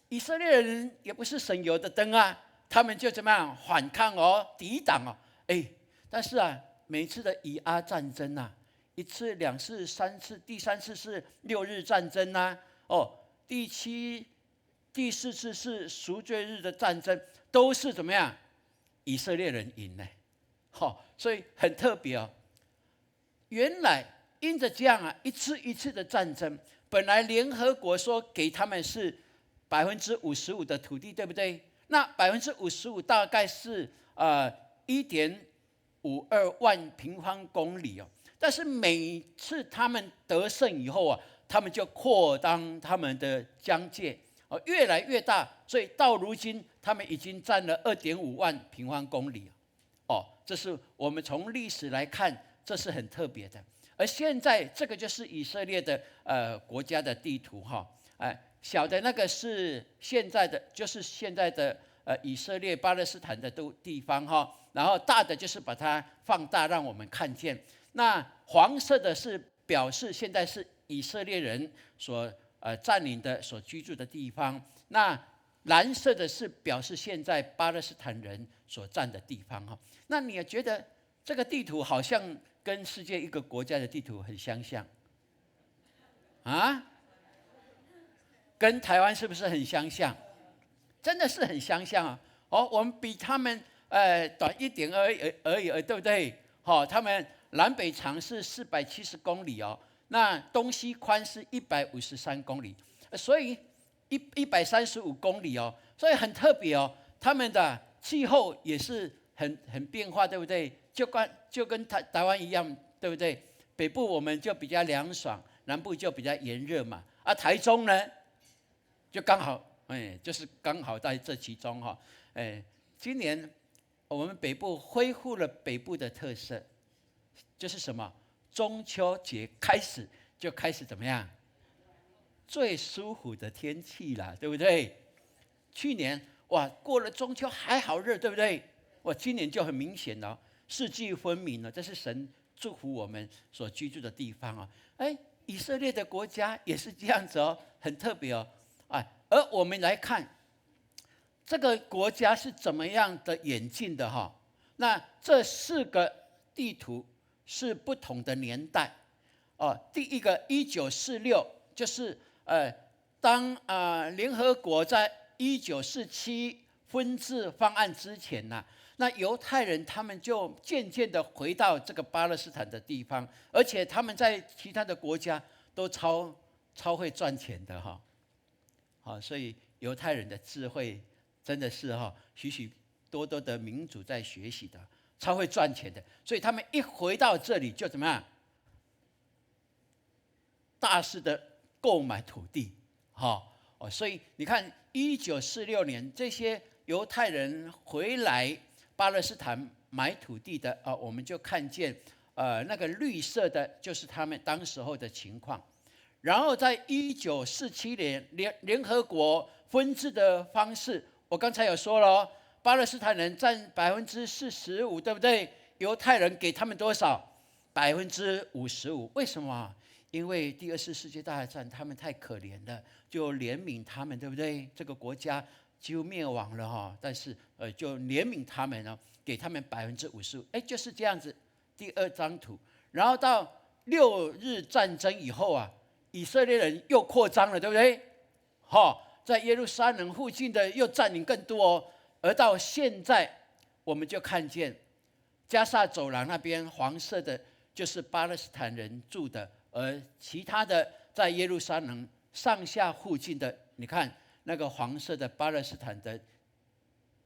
以色列人也不是省油的灯他们就怎么样反抗抵挡但是每次的以阿战争1次、2次、3次，第3次是6日战争第4次是赎罪日的战争，都是怎么样？以色列人赢呢？所以很特别原来因着这样一次一次的战争，本来联合国说给他们是55%的土地，对不对？那55%大概是1.52万平方公里但是每次他们得胜以后他们就扩张他们的疆界越来越大，所以到如今他们已经占了2.5万平方公里这是我们从历史来看，这是很特别的。而现在这个就是以色列的国家的地图小的那个是现在的，就是现在的以色列巴勒斯坦的地方然后大的就是把它放大让我们看见。那黄色的是表示现在是以色列人所占领的所居住的地方，那蓝色的是表示现在巴勒斯坦人所占的地方哈。那你也觉得这个地图好像跟世界一个国家的地图很相像啊？跟台湾是不是很相像？真的是很相像啊！我们比他们短一点而已，对不对？他们南北长是470公里哦，那东西宽是153公里，所以135公里哦，所以很特别哦。他们的气候也是很变化，对不对？就跟台湾一样，对不对？北部我们就比较凉爽，南部就比较炎热嘛。台中呢，就刚好，就是刚好在这其中哈。今年我们北部恢复了北部的特色，就是什么？中秋节开始怎么样？最舒服的天气啦，对不对？去年哇，过了中秋还好热，对不对？今年就很明显了，四季分明了，这是神祝福我们所居住的地方啊。以色列的国家也是这样子哦，很特别哦。而我们来看这个国家是怎么样的演进的哈。那这4个地图是不同的年代哦。第一个1946，就是当联合国在1947分治方案之前呐，那犹太人他们就渐渐的回到这个巴勒斯坦的地方，而且他们在其他的国家都超会赚钱的哈。所以犹太人的智慧真的是许许多多的民族在学习的，超会赚钱的。所以他们一回到这里就怎么样？大肆的购买土地，所以你看1946年这些犹太人回来巴勒斯坦买土地的我们就看见那个绿色的就是他们当时候的情况。然后在1947年联合国分治的方式，我刚才有说了巴勒斯坦人占45%，对不对？犹太人给他们多少？55%。为什么？因为第2次世界大战他们太可怜了，就怜悯他们，对不对？这个国家几乎灭亡了但是就怜悯他们呢，给他们55%。就是这样子。第2张图，然后到6日战争以后以色列人又扩张了，对不对？在耶路撒冷附近的又占领更多而到现在我们就看见加萨走廊那边黄色的就是巴勒斯坦人住的，而其他的在耶路撒冷上下附近的，你看那个黄色的巴勒斯坦的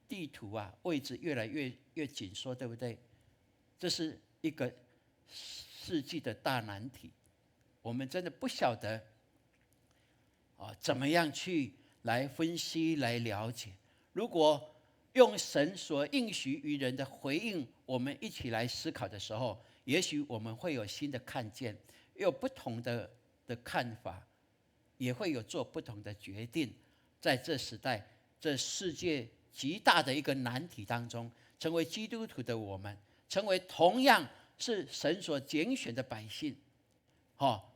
地图位置越来越紧缩，对不对？这是一个世纪的大难题，我们真的不晓得怎么样去来分析来了解。如果用神所应许于人的回应，我们一起来思考的时候，也许我们会有新的看见，有不同的看法，也会有做不同的决定。在这时代，这世界极大的一个难题当中，成为基督徒的我们，成为同样是神所拣选的百姓，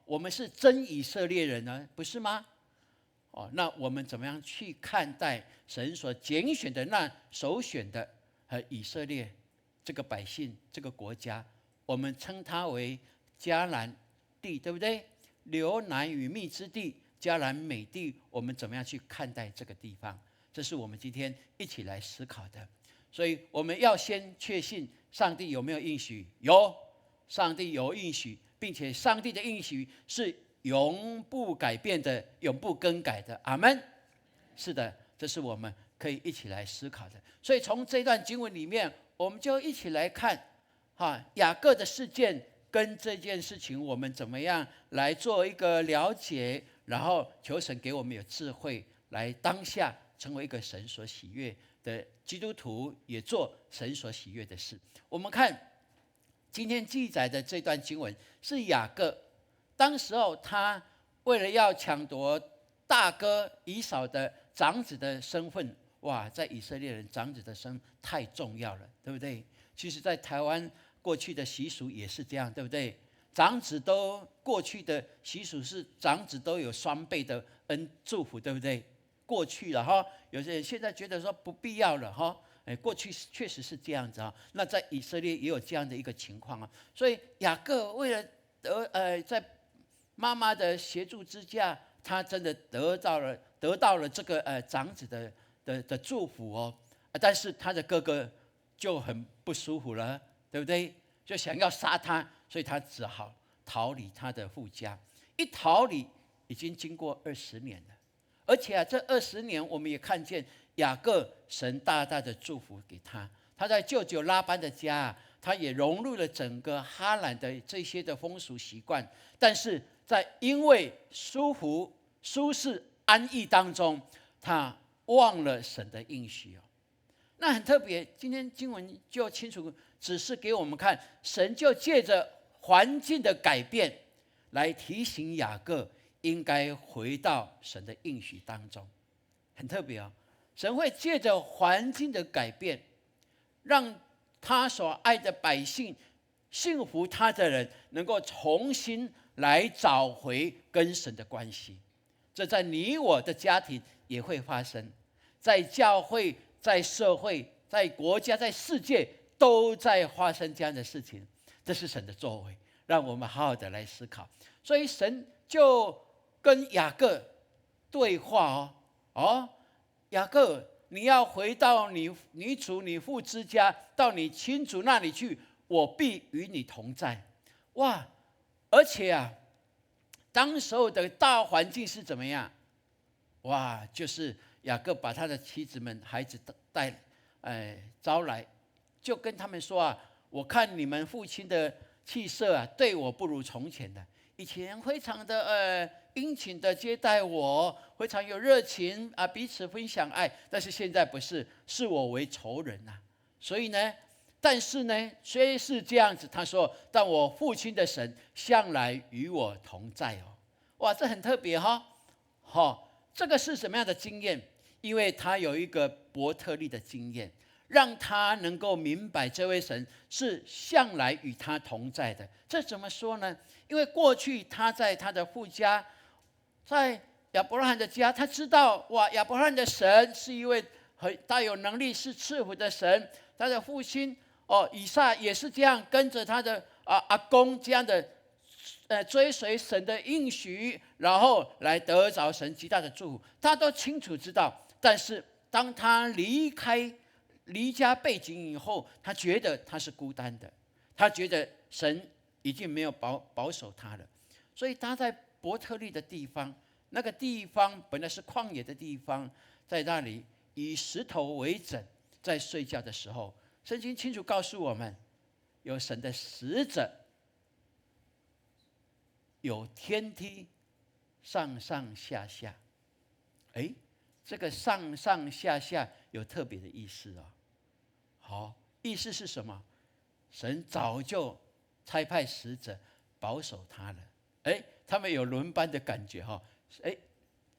我们是真以色列人呢，不是吗？那我们怎么样去看待神所拣选的那首选的以色列这个百姓这个国家？我们称它为迦南地，对不对？流奶与蜜之地，迦南美地。我们怎么样去看待这个地方？这是我们今天一起来思考的。所以我们要先确信上帝有没有应许？有，上帝有应许，并且上帝的应许是永不改变的，永不更改的。阿们。是的，这是我们可以一起来思考的。所以从这段经文里面，我们就一起来看雅各的事件跟这件事情，我们怎么样来做一个了解，然后求神给我们有智慧，来当下成为一个神所喜悦的基督徒，也做神所喜悦的事。我们看今天记载的这段经文，是雅各当时候他为了要抢夺大哥以扫的长子的身份，在以色列人长子的身份太重要了，对不对？其实在台湾过去的习俗也是这样，对不对？长子都过去的习俗是长子都有双倍的祝福，对不对？过去了有些人现在觉得说不必要了过去确实是这样子啊。那在以色列也有这样的一个情况啊。所以雅各为了在妈妈的协助之下，他真的得到了这个长子的祝福哦。但是他的哥哥就很不舒服了，对不对？就想要杀他，所以他只好逃离他的父家。一逃离，已经经过20年了。而且这20年，我们也看见雅各神大大的祝福给他。他在舅舅拉班的家，他也融入了整个哈兰的这些的风俗习惯。但是在因为舒服、舒适、安逸当中，他忘了神的应许哦。那很特别，今天经文就清楚指示给我们看，神就借着环境的改变来提醒雅各应该回到神的应许当中。很特别哦，神会借着环境的改变，让他所爱的百姓、信服他的人能够重新来找回跟神的关系。这在你我的家庭也会发生，在教会、在社会、在国家、在世界都在发生这样的事情。这是神的作为，让我们好好的来思考。所以神就跟雅各对话哦，雅各，你要回到你主你父之家，到你亲族那里去，我必与你同在。哇！而且啊，当时候的大环境是怎么样？哇，就是雅各把他的妻子们、孩子招来，就跟他们说啊，我看你们父亲的气色啊，对我不如从前的。以前非常的殷勤的接待我，非常有热情啊，彼此分享爱。但是现在不是，视我为仇人呐。所以呢，但是呢，虽是这样子，他说，但我父亲的神向来与我同在哦。哇，这很特别哈。这个是什么样的经验？因为他有一个伯特利的经验，让他能够明白这位神是向来与他同在的。这怎么说呢？因为过去他在他的父家，在亚伯拉罕的家，他知道哇，亚伯拉罕的神是一位很大有能力、是赐福的神。他的父亲以撒也是这样，跟着他的阿公这样的追随神的应许，然后来得着神极大的祝福，他都清楚知道。但是当他离家背井以后，他觉得他是孤单的，他觉得神已经没有保守他了。所以他在伯特利的地方，那个地方本来是旷野的地方，在那里以石头为枕，在睡觉的时候，圣经清楚告诉我们，有神的使者，有天梯上上下下。这个上上下下有特别的意思哦。好，意思是什么？神早就差派使者保守他了。他们有轮班的感觉哈。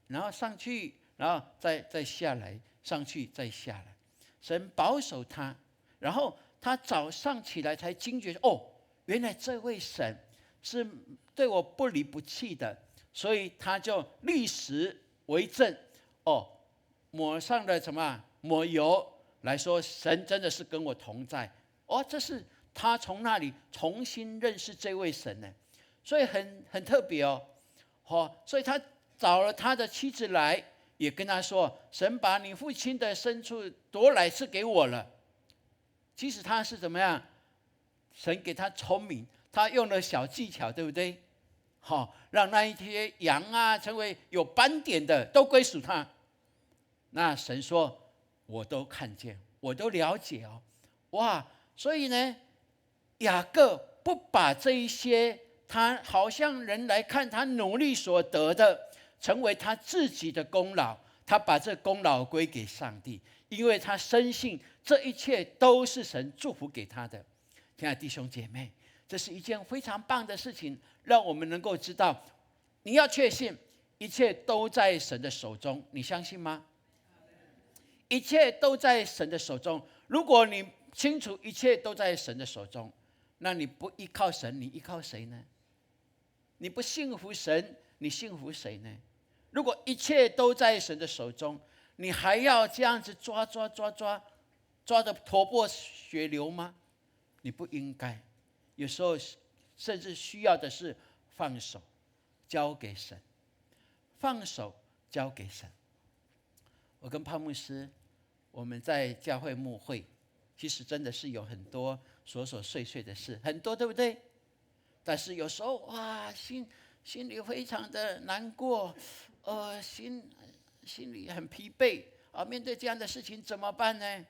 然后上去，然后再下来，上去再下来。神保守他，然后他早上起来才惊觉，原来这位神是对我不离不弃的，所以他就立时为证，抹上了什么？抹油来说，神真的是跟我同在。这是他从那里重新认识这位神呢，所以很特别哦。所以他找了他的妻子来，也跟他说，神把你父亲的牲畜夺来赐给我了。即使他是怎么样，神给他聪明，他用了小技巧，对不对？让那一些羊啊成为有斑点的，都归属他。那神说，我都看见，我都了解哦。哇，所以呢，雅各不把这一些他好像人来看他努力所得的，成为他自己的功劳，他把这功劳归给上帝，因为他深信这一切都是神祝福给他的。亲爱的弟兄姐妹，这是一件非常棒的事情，让我们能够知道，你要确信一切都在神的手中，你相信吗？一切都在神的手中。如果你清楚一切都在神的手中，那你不依靠神，你依靠谁呢？你不信服神，你信服谁呢？如果一切都在神的手中，你还要这样子抓抓得头破血流吗？你不应该。有时候甚至需要的是放手，交给神。放手，交给神。我跟潘牧师，我们在教会牧会，其实真的是有很多琐琐碎碎的事，很多，对不对？但是有时候哇，心里非常的难过，心里很疲惫啊。面对这样的事情怎么办呢？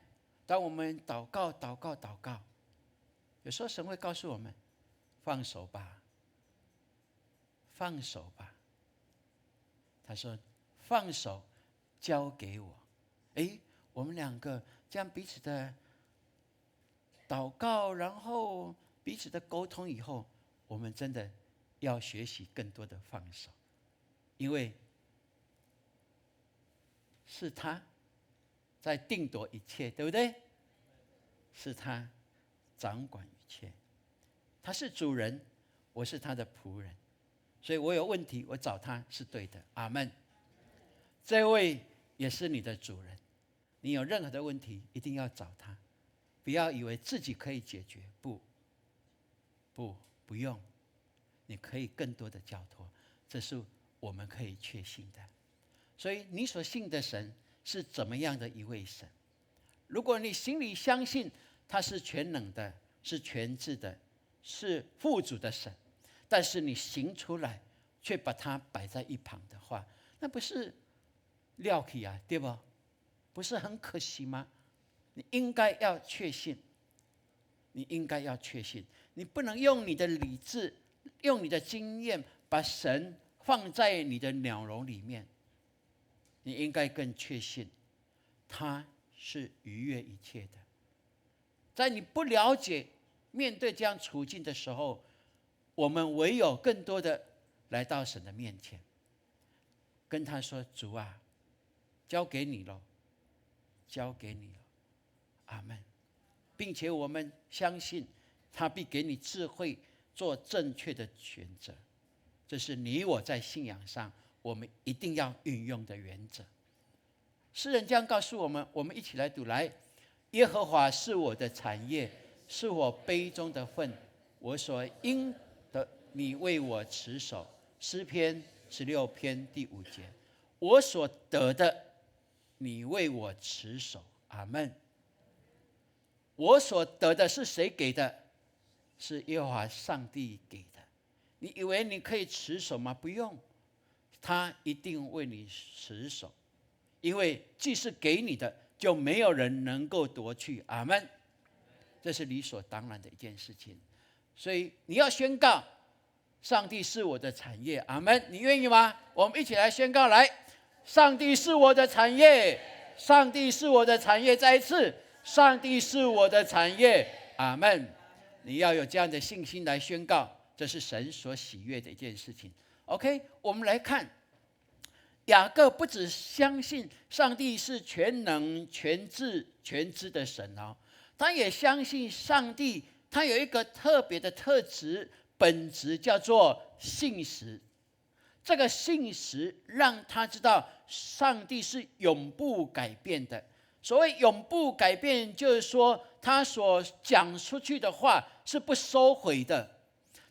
当我们祷告，有时候神会告诉我们：放手吧，放手吧。他说：放手，交给我。我们两个这样彼此的祷告，然后彼此的沟通以后，我们真的要学习更多的放手，因为是他在定夺一切，对不对？是他掌管一切，他是主人，我是他的仆人，所以我有问题，我找他是对的。阿们。这位也是你的主人，你有任何的问题，一定要找他，不要以为自己可以解决，不用，你可以更多的交托，这是我们可以确信的。所以你所信的神是怎么样的一位神？如果你心里相信他是全能的，是全知的，是富足的神，但是你行出来却把它摆在一旁的话，那不是撂弃啊，对吧？不是很可惜吗？你应该要确信，你不能用你的理智，用你的经验把神放在你的鸟笼里面，你应该更确信他是逾越一切的。在你不了解面对这样处境的时候，我们唯有更多的来到神的面前，跟他说：主啊，交给你了，交给你了。阿们。并且我们相信他必给你智慧，做正确的选择。这是你我在信仰上我们一定要运用的原则。诗人这样告诉我们，我们一起来读。来，耶和华是我的产业，是我杯中的份，我所应的你为我持守。诗篇16篇第5节，我所得的你为我持守。阿们。我所得的是谁给的？是耶和华上帝给的。你以为你可以持守吗？不用，他一定为你持守，因为既是给你的，就没有人能够夺去。阿们。这是理所当然的一件事情，所以你要宣告，上帝是我的产业。阿们。你愿意吗？我们一起来宣告。来，上帝是我的产业，上帝是我的产业。再一次，上帝是我的产业。阿们。你要有这样的信心来宣告，这是神所喜悦的一件事情。 OK， 我们来看雅各，不只相信上帝是全能全智全知的神哦，他也相信上帝他有一个特别的特质本质，叫做信实。这个信实让他知道上帝是永不改变的。所谓永不改变，就是说他所讲出去的话是不收回的，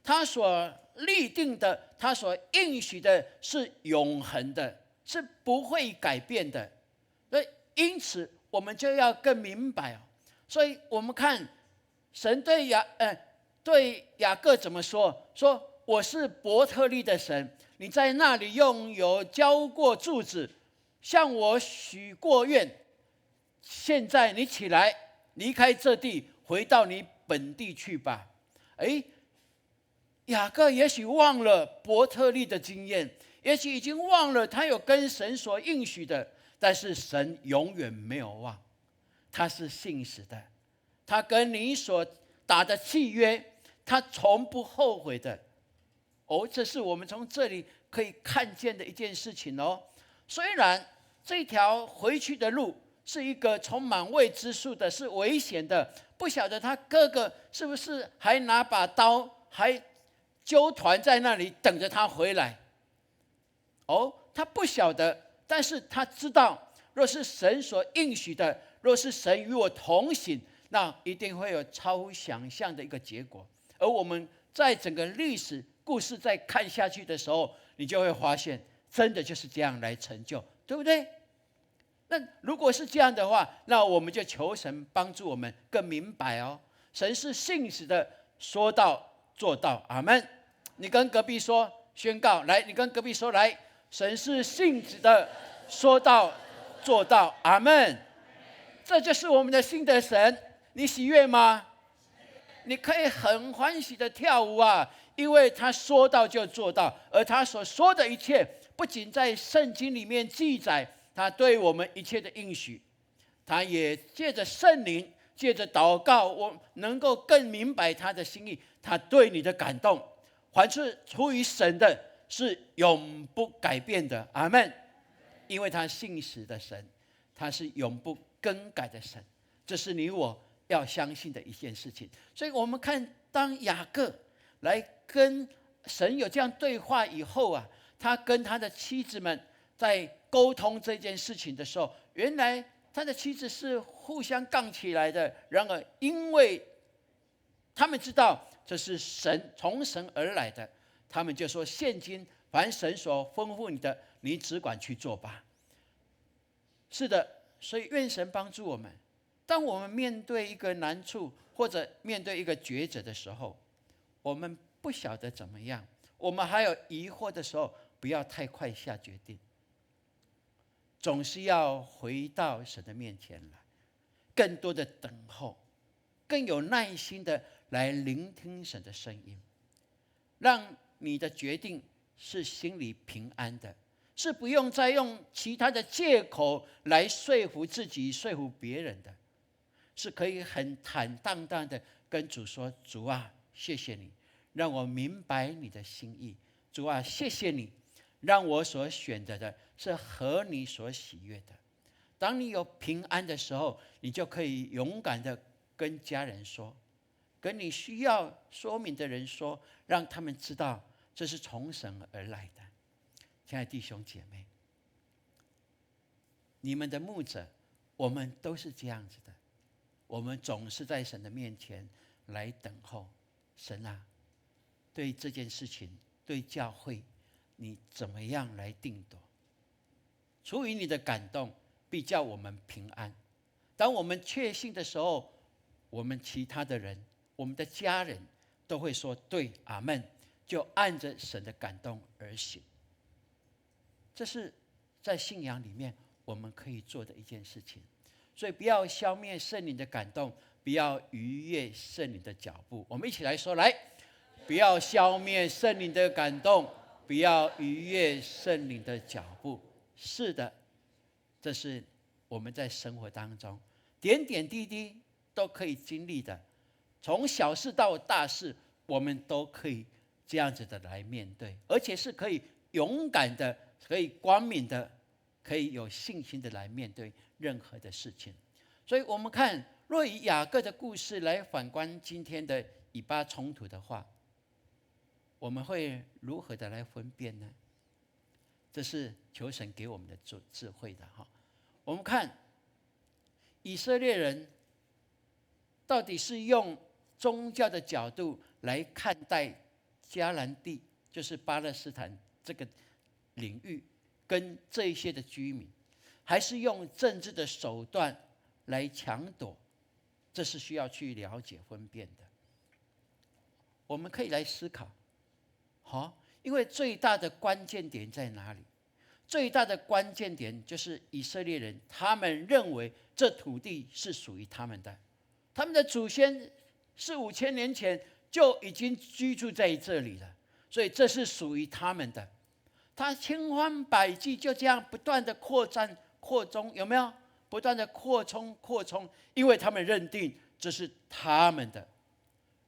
他所立定的，他所应许的是永恒的，是不会改变的。因此我们就要更明白。所以我们看神对雅各怎么说？说我是伯特利的神，你在那里用油浇过柱子，向我许过愿。现在你起来，离开这地，回到你本地去吧。雅各也许忘了伯特利的经验，也许已经忘了他有跟神所应许的，但是神永远没有忘，他是信实的，他跟你所打的契约，他从不后悔的。这是我们从这里可以看见的一件事情哦。虽然这条回去的路是一个充满未知数的，是危险的，不晓得他哥哥是不是还拿把刀，还纠团在那里等着他回来。他不晓得，但是他知道若是神所应许的，若是神与我同行，那一定会有超想象的一个结果。而我们在整个历史故事再看下去的时候，你就会发现，真的就是这样来成就，对不对？那如果是这样的话，那我们就求神帮助我们更明白哦，神是信实的，说到做到，阿们。你跟隔壁说，宣告来，你跟隔壁说来，神是信实的，说到做到，阿们。这就是我们的新的神，你喜悦吗？你可以很欢喜的跳舞啊，因为他说到就做到，而他所说的一切，不仅在圣经里面记载他对我们一切的应许，他也借着圣灵，借着祷告，我能够更明白他的心意，他对你的感动，凡是出于神的，是永不改变的，阿们。因为他信实的神，他是永不更改的神，这是你我要相信的一件事情。所以我们看，当雅各来跟神有这样对话以后啊，他跟他的妻子们在沟通这件事情的时候，原来他的妻子是互相杠起来的。然而因为他们知道这是神从神而来的，他们就说，现今凡神所吩咐你的，你只管去做吧。是的，所以愿神帮助我们，当我们面对一个难处或者面对一个抉择的时候，我们不晓得怎么样，我们还有疑惑的时候，不要太快下决定，总是要回到神的面前来，更多的等候，更有耐心的来聆听神的声音，让你的决定是心里平安的，是不用再用其他的借口来说服自己、说服别人的，是可以很坦荡荡的跟主说，主啊，谢谢你让我明白你的心意，主啊，谢谢你让我所选择的是合你所喜悦的。当你有平安的时候，你就可以勇敢的跟家人说，跟你需要说明的人说，让他们知道这是从神而来的。亲爱的弟兄姐妹，你们的牧者，我们都是这样子的，我们总是在神的面前来等候。神啊，对这件事情，对教会，你怎么样来定夺？出于你的感动，必叫我们平安。当我们确信的时候，我们其他的人，我们的家人都会说对，阿们，就按着神的感动而行。这是在信仰里面我们可以做的一件事情。所以不要消灭圣灵的感动，不要逾越圣灵的脚步。我们一起来说，来，不要消灭圣灵的感动，不要逾越圣灵的脚步。是的，这是我们在生活当中点点滴滴都可以经历的，从小事到大事，我们都可以这样子的来面对，而且是可以勇敢的，可以光明的，可以有信心的来面对任何的事情。所以我们看，若以雅各的故事来反观今天的以巴冲突的话，我们会如何的来分辨呢？这是求神给我们的智慧的哈。我们看以色列人到底是用宗教的角度来看待迦南地，就是巴勒斯坦这个领域跟这一些的居民，还是用政治的手段来抢夺？这是需要去了解分辨的。我们可以来思考，因为最大的关键点在哪里？最大的关键点就是以色列人，他们认为这土地是属于他们的，他们的祖先4、5千年前就已经居住在这里了，所以这是属于他们的。他千方百计就这样不断的扩张扩充，有没有？不断的扩充，因为他们认定这是他们的，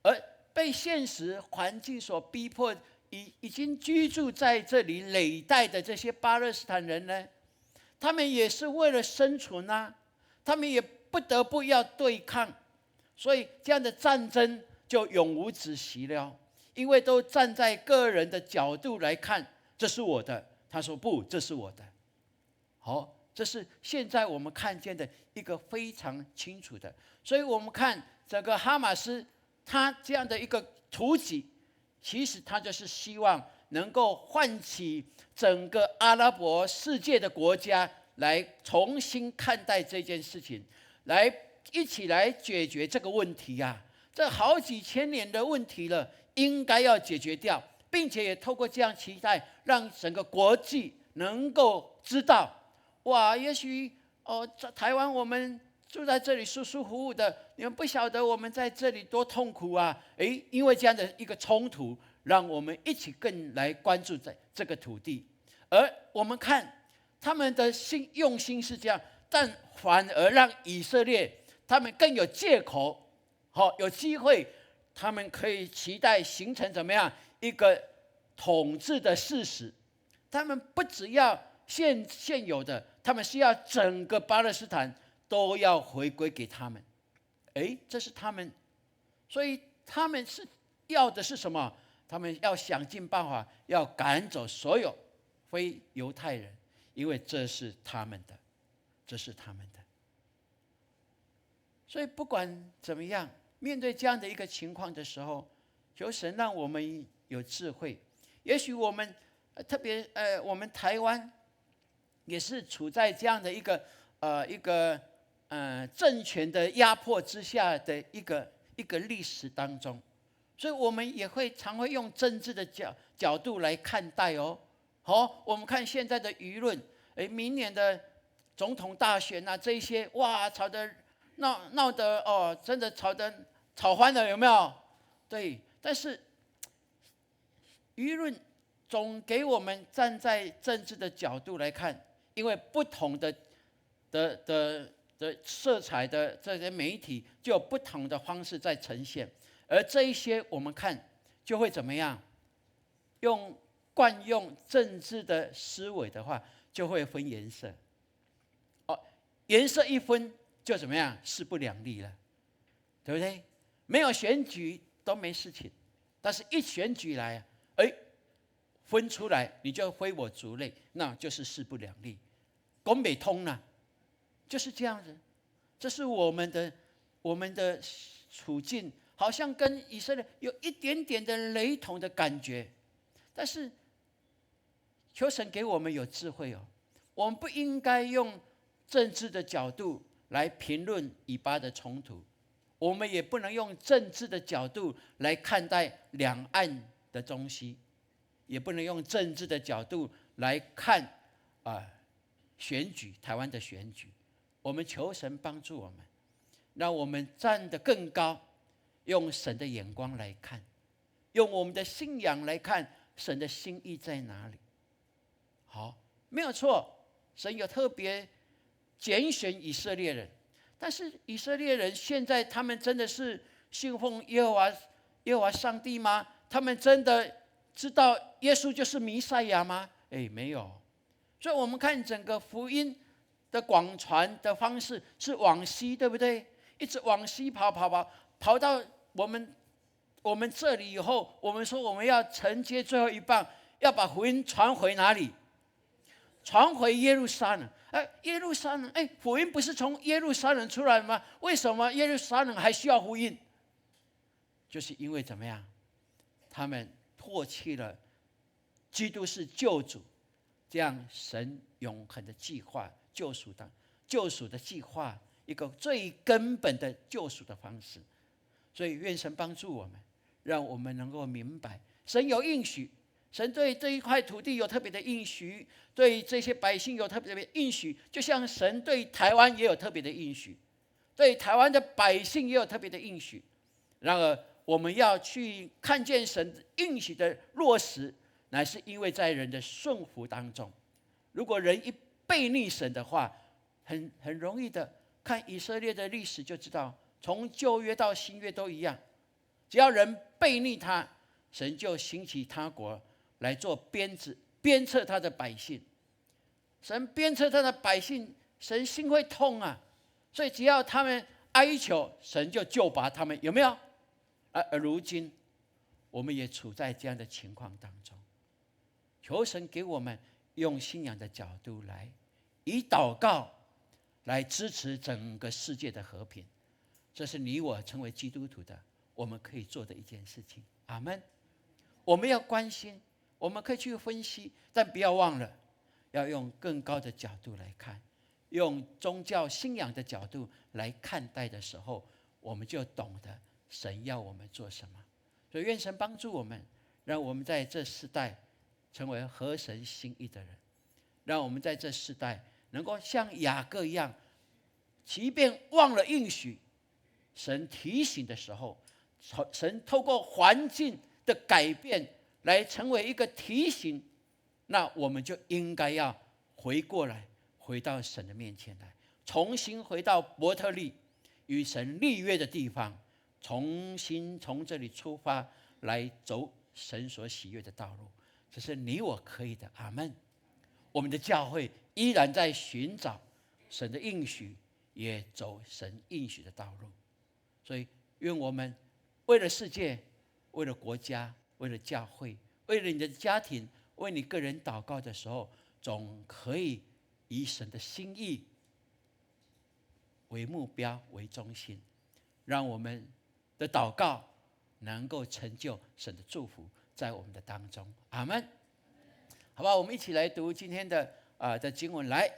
而被现实环境所逼迫，已经居住在这里累代的这些巴勒斯坦人呢，他们也是为了生存啊，他们也不得不要对抗，所以这样的战争就永无止息了。因为都站在个人的角度来看，这是我的，他说不，这是我的。这是现在我们看见的一个非常清楚的。所以我们看整个哈马斯，他这样的一个图集，其实他就是希望能够唤起整个阿拉伯世界的国家来重新看待这件事情，来一起来解决这个问题啊！这好几千年的问题了，应该要解决掉，并且也透过这样期待，让整个国际能够知道，哇，也许在台湾我们住在这里舒舒服服的，你们不晓得我们在这里多痛苦啊！因为这样的一个冲突，让我们一起更来关注在这个土地。而我们看他们的用心是这样，但反而让以色列他们更有借口，有机会，他们可以期待形成怎么样一个统治的事实。他们不只要现有的，他们是要整个巴勒斯坦都要回归给他们。这是他们，所以他们是要的是什么？他们要想尽办法要赶走所有非犹太人，因为这是他们的，这是他们的。所以不管怎么样，面对这样的一个情况的时候，求神让我们有智慧。也许我们特别我们台湾也是处在这样的一个政权的压迫之下的一个历史当中，所以我们也常会用政治的角度来看待哦。我们看现在的舆论，明年的总统大选啊，这一些哇，吵得闹得真的吵翻了，有没有？对，但是舆论总给我们站在政治的角度来看，因为不同的色彩的这些媒体就有不同的方式在呈现，而这一些我们看就会怎么样？惯用政治的思维的话，就会分颜色。颜色一分就怎么样？势不两立了，对不对？没有选举都没事情，但是一选举来，分出来你就非我族类，那就是势不两立，讲不通了，就是这样子。这是我们的处境，好像跟以色列有一点点的雷同的感觉，但是求神给我们有智慧哦，我们不应该用政治的角度来评论以巴的冲突，我们也不能用政治的角度来看待两岸的东西，也不能用政治的角度来看选举，台湾的选举。我们求神帮助我们，让我们站得更高，用神的眼光来看，用我们的信仰来看神的心意在哪里。好，没有错，神有特别拣选以色列人，但是以色列人现在他们真的是信奉耶和华上帝吗？他们真的知道耶稣就是弥赛亚吗？没有。所以我们看整个福音的广传的方式是往西，对不对？一直往西跑到我们这里以后，我们说我们要承接最后一棒，要把福音传回哪里？传回耶路撒冷。耶路撒冷，福音不是从耶路撒冷出来吗？为什么耶路撒冷还需要福音？就是因为怎么样？他们唾弃了基督是救主，这样神永恒的计划，救赎的计划，一个最根本的救赎的方式。所以愿神帮助我们，让我们能够明白，神有应许，神对这一块土地有特别的应许，对这些百姓有特别的应许，就像神对台湾也有特别的应许，对台湾的百姓也有特别的应许。然而我们要去看见神应许的落实，乃是因为在人的顺服当中。如果人一悖逆神的话，很容易的，看以色列的历史就知道，从旧约到新约都一样，只要人悖逆他，神就兴起他国来做鞭策他的百姓。神鞭策他的百姓，神心会痛啊，所以只要他们哀求，神就救拔他们，有没有？而如今我们也处在这样的情况当中，求神给我们用信仰的角度来以祷告来支持整个世界的和平。这是你我成为基督徒的我们可以做的一件事情。阿们。我们要关心，我们可以去分析，但不要忘了要用更高的角度来看，用宗教信仰的角度来看待的时候，我们就懂得神要我们做什么。所以愿神帮助我们，让我们在这世代成为合神心意的人，让我们在这世代能够像雅各一样，即便忘了应许，神提醒的时候，神透过环境的改变来成为一个提醒，那我们就应该要回过来，回到神的面前来，重新回到伯特利与神立约的地方，重新从这里出发，来走神所喜悦的道路。这是你我可以的。阿们。我们的教会依然在寻找神的应许，也走神应许的道路。所以愿我们为了世界，为了国家，为了教会，为了你的家庭，为你个人祷告的时候，总可以以神的心意为目标，为中心，让我们的祷告能够成就神的祝福在我们的当中。阿们。好吧，我们一起来读今天的经文。来，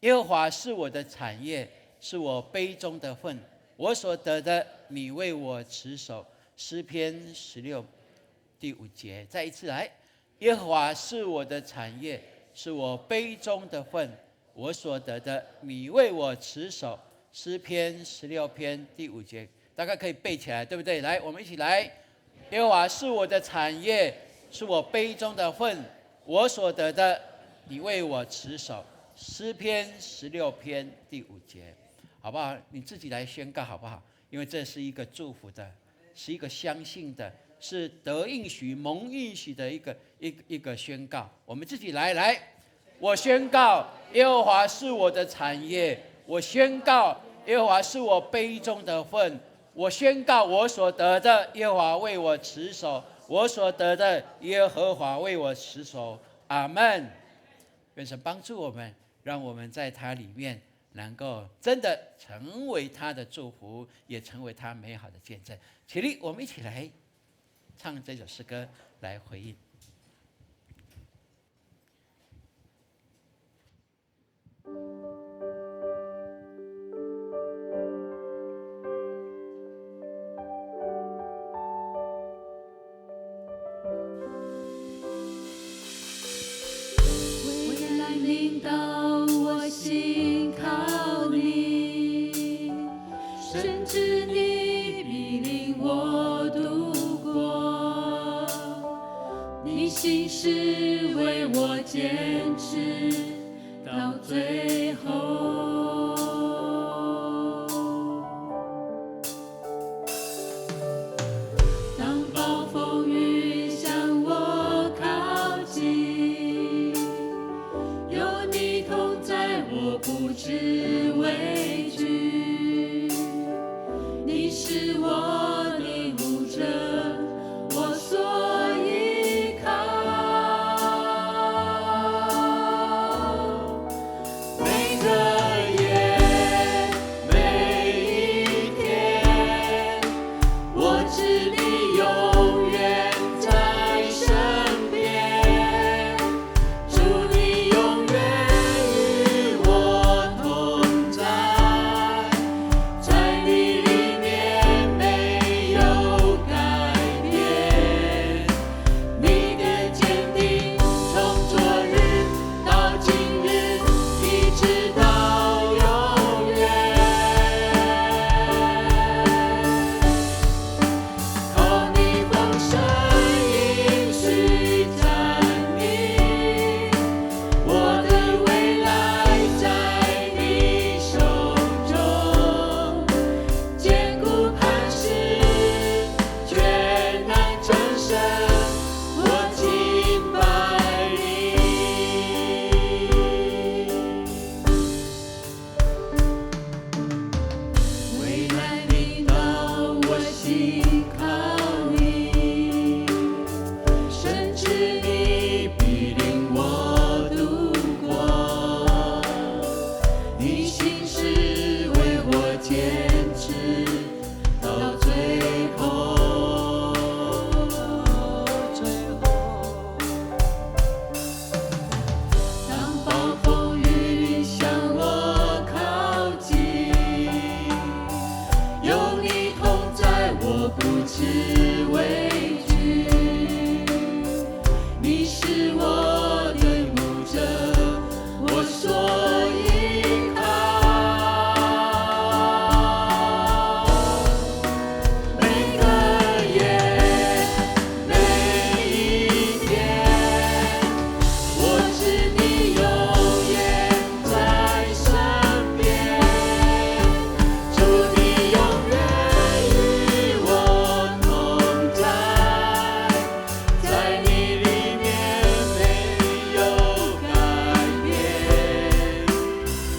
耶和华是我的产业，是我杯中的份，我所得的，你为我持守。诗篇16第5节。再一次来，耶和华是我的产业，是我杯中的份，我所得的，你为我持守。诗篇16篇第5节，大概可以背起来，对不对？来，我们一起来。耶和华是我的产业，是我杯中的份，我所得的，你为我持守。诗篇16篇第5节，好不好？你自己来宣告好不好？因为这是一个祝福的，是一个相信的，是得应许蒙应许的一个宣告。我们自己来，我宣告耶和华是我的产业，我宣告耶和华是我杯中的份，我宣告我所得的，耶和华为我持守，我所得的，耶和华为我持守。阿们。愿神帮助我们，让我们在他里面能够真的成为他的祝福，也成为他美好的见证。起立，我们一起来唱这首诗歌来回应。领导我心靠你，甚至你必领我度过，你心事为我坚持到最后。当暴风雨向我靠近，有你同在，我不知畏惧。你是我的牧者，我所依靠。每个夜，每一天，我知你永远在身边。主你永远与我同在，在你里面没有改变。你的坚定从昨日到今日，一直到永远。靠你丰盛应许站立，我的未来在你手中，坚固磐石，全能战胜，我敬拜你。未来领导我心靠你，甚至你必领我度过，持到最后。当暴风雨向我靠近，有你同在，我不知畏惧。你是我的牧者，我所依靠。每个夜，每一天，我知你永远在身边。主，你永远与我同在，在你里面没有改变。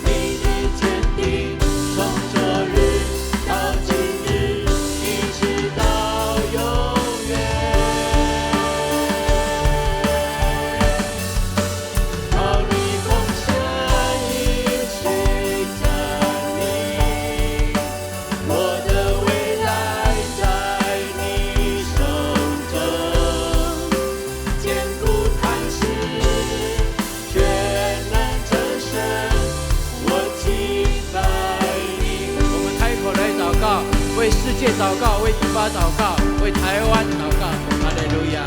你的坚定从昨日到今日，一直到永远。靠你丰盛一起站立，我的未来在你手中，坚固磐石，却能战胜我敬拜你。我们开口来祷告，为世界祷告，为以巴祷告，为台湾祷告。哈利路亚！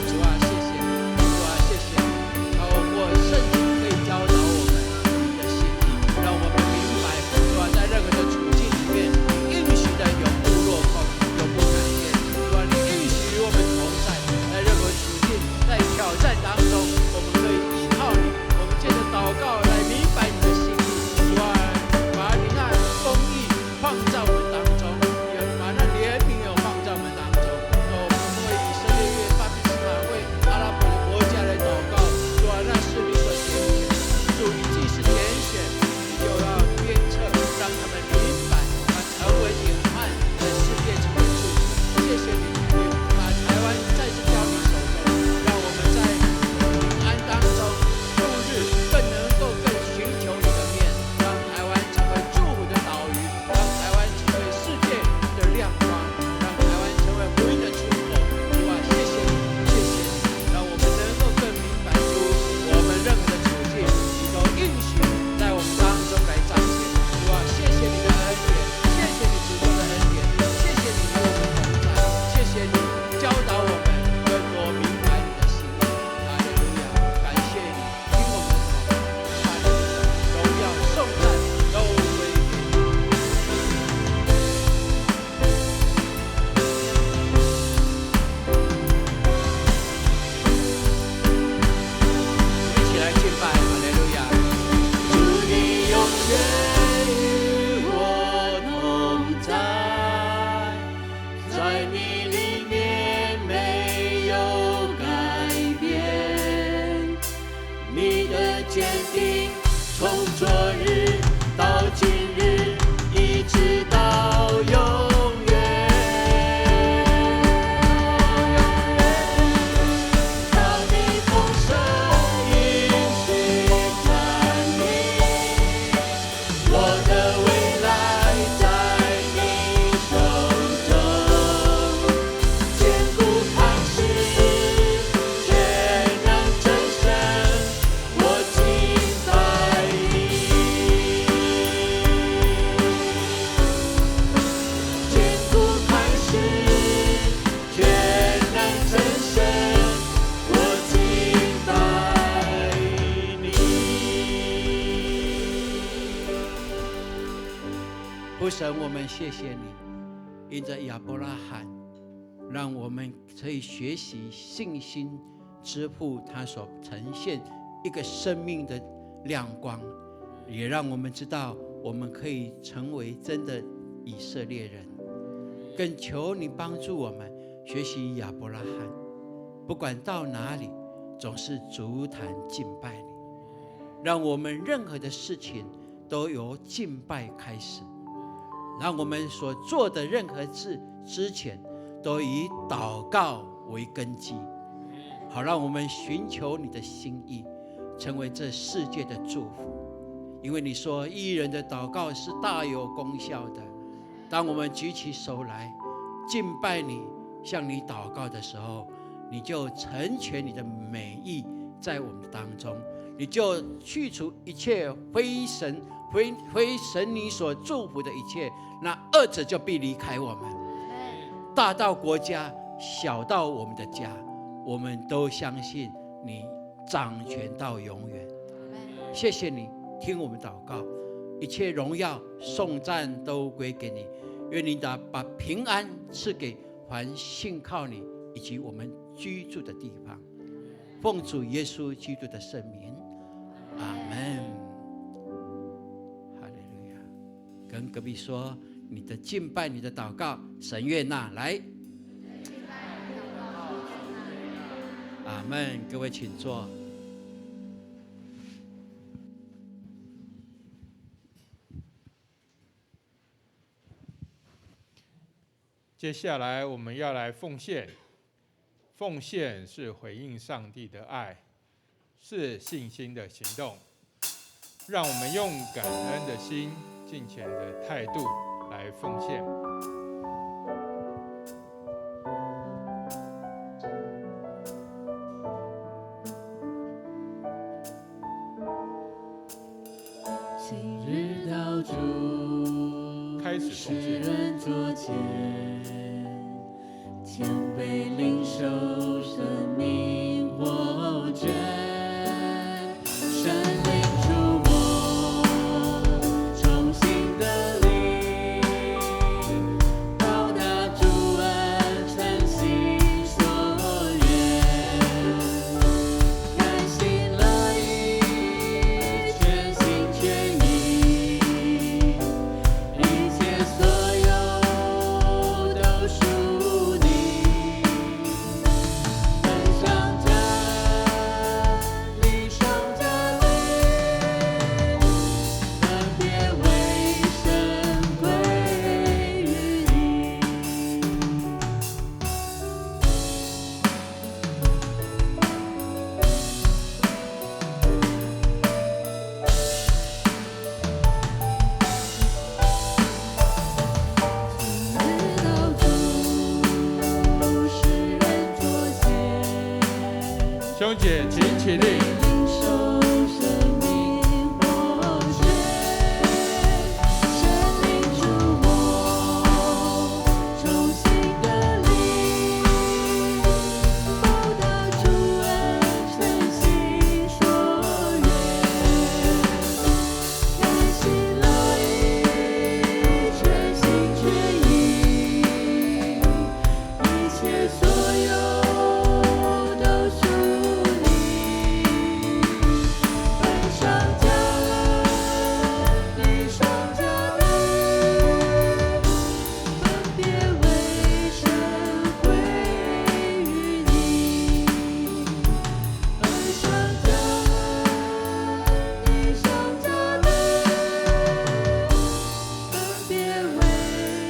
主啊，谢谢你，主啊，谢谢你，透过圣经可以教导我们你的心意，让我们明白，主啊，在任何的处境里面，你应许的永不落空，永不改变。主啊，你应许与我们同在，在任何处境，在挑战当中，我们可以依靠你。我们借着祷告来明白你的心意。主啊，把你那公义放在我们当中，也把那怜悯也放在我们当中。我们为以色列为巴比斯坦为阿拉伯的国家来祷告。主啊，那是你所拣选的。主，你既是拣选，你就要鞭策，让他们明白，他成为隐患，在世界成为祝福。谢谢你，你把台湾再次交你手中，让我们在平安当中度日，更能够更寻求你的面，让台湾成为祝福的岛屿，让台湾成为世界的亮光，让台湾成为福音的出口。主啊，谢谢你，谢谢你，让我们能够更明白出我们任何的处境，你都应许在我们当中来彰显。主啊，谢谢你的恩典，谢谢你主动的恩典，谢谢你与我们同在，谢谢你教导我们更多明白你的心意。哈利路亚！感谢你听我们的祷告。哈利路亚！荣耀颂赞都归给你。一起来敬拜，哈利路亚！主，你永远与我同在，在你里面没有改变。你的坚定从昨日到今日，一直到永远。靠你丰盛应许站立，我的未来在你手中，坚固磐石，却能战胜我敬拜你。坚固磐石，却能战胜我敬拜你。父神，我们谢谢你，因着亚伯拉罕，让我们可以学习信心之父他所呈现一个生命的亮光，也让我们知道我们可以成为真的以色列人。更求你帮助我们学习亚伯拉罕，不管到哪里，总是足坛敬拜你，让我们任何的事情都由敬拜开始，让我们所做的任何事之前都以祷告为根基，好让我们寻求你的心意，成为这世界的祝福。因为你说义人的祷告是大有功效的。当我们举起手来敬拜你，向你祷告的时候，你就成全你的美意在我们当中，你就去除一切非神你所祝福的一切，那恶者就必离开我们。大到国家，小到我们的家，我们都相信你掌权到永远。谢谢你听我们祷告，一切荣耀颂赞都归给你。愿你把平安赐给凡信靠你以及我们居住的地方。奉主耶稣基督的圣名，阿门。哈利路亚！跟隔壁说，你的敬拜，你的祷告，神悦纳。来，阿门。各位请坐。接下来我们要来奉献，奉献是回应上帝的爱，是信心的行动。让我们用感恩的心、敬虔的态度来奉献。今日祷主，开始奉献。人作见，谦卑领受生命活着，神灵触摸，重新的灵，报答主恩，诚心所愿，甘心乐意，全心全意，一切所有都属你，分享着，领受着泪，分别为神归于你。今日祷主，世人作见，兄姐，请起立。领受生命活水，神灵触摸，重新的灵，报答主恩，诚心所愿，甘心乐意，全心全意，一切所有都属你，分享着，领受着泪，分别为神归于你，分享着，领受着泪，分别为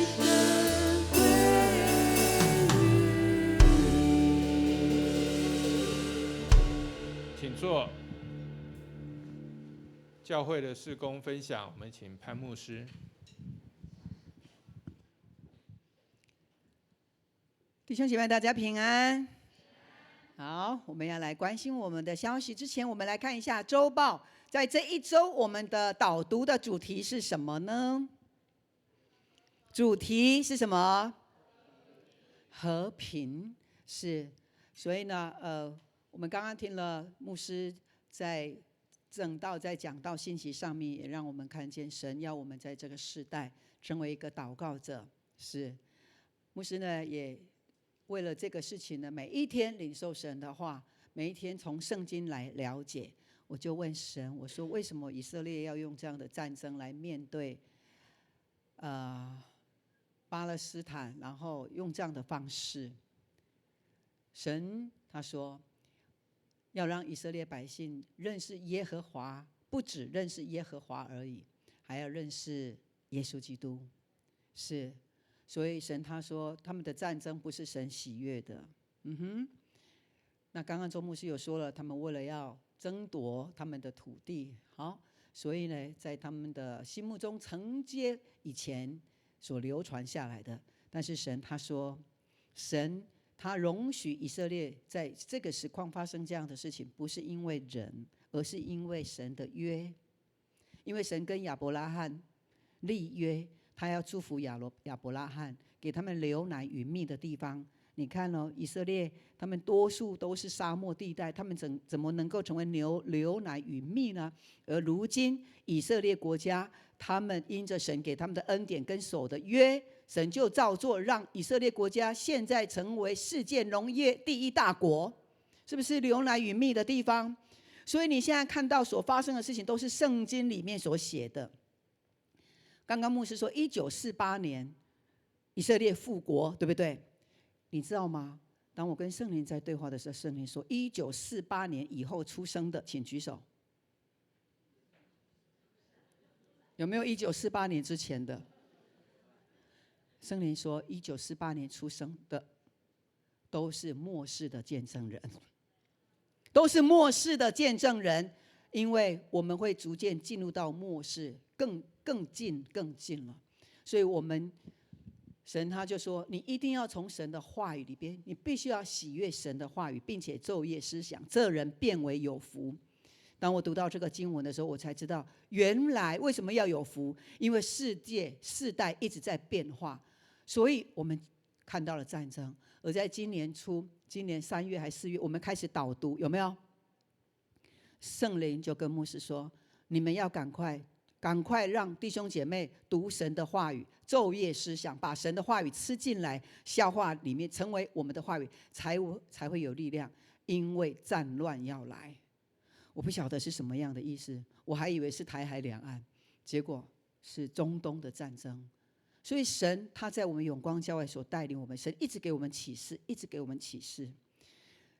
神归于你。请坐。教会的事工分享，我们请潘牧师。弟兄姐妹，大家平安。好，我们要来关心我们的消息之前，我们来看一下周报。在这一周，我们的导读的主题是什么呢？主题是什么？和平。是，所以呢，我们刚刚听了牧师在正道在讲道信息上面，也让我们看见神要我们在这个世代成为一个祷告者。是，牧师呢也为了这个事情呢，每一天领受神的话，每一天从圣经来了解。我就问神，我说为什么以色列要用这样的战争来面对巴勒斯坦，然后用这样的方式？神他说要让以色列百姓认识耶和华，不只认识耶和华而已，还要认识耶稣基督。是，所以神他说他们的战争不是神喜悦的。那刚刚周牧师有说了，他们为了要争夺他们的土地，好，所以呢，在他们的心目中承接以前所流传下来的。但是神他说，神他容许以色列在这个实况发生这样的事情，不是因为人，而是因为神的约。因为神跟亚伯拉罕立约，他要祝福亚伯拉罕，给他们流奶与蜜的地方。你看哦，以色列他们多数都是沙漠地带，他们怎么能够成为流奶与蜜呢？而如今以色列国家，他们因着神给他们的恩典跟守的约，神就照做，让以色列国家现在成为世界农业第1大国，是不是流奶与蜜的地方？所以你现在看到所发生的事情，都是圣经里面所写的。刚刚牧师说，1948年以色列复国，对不对？你知道吗？当我跟圣灵在对话的时候，圣灵说，1948年以后出生的，请举手。有没有1948年之前的？圣灵说，1948年出生的都是末世的见证人，都是末世的见证人，因为我们会逐渐进入到末世，更近了。所以我们神他就说，你一定要从神的话语里边，你必须要喜悦神的话语，并且昼夜思想，这人变为有福。当我读到这个经文的时候，我才知道原来为什么要有福，因为世代一直在变化，所以我们看到了战争。而在今年初，今年3月还4月，我们开始导读，有没有？圣灵就跟牧师说，你们要赶快让弟兄姐妹读神的话语，昼夜思想，把神的话语吃进来，消化里面，成为我们的话语，才会有力量。因为战乱要来，我不晓得是什么样的意思，我还以为是台海两岸，结果是中东的战争。所以神他在我们永光教会所带领我们，神一直给我们启示，一直给我们启示。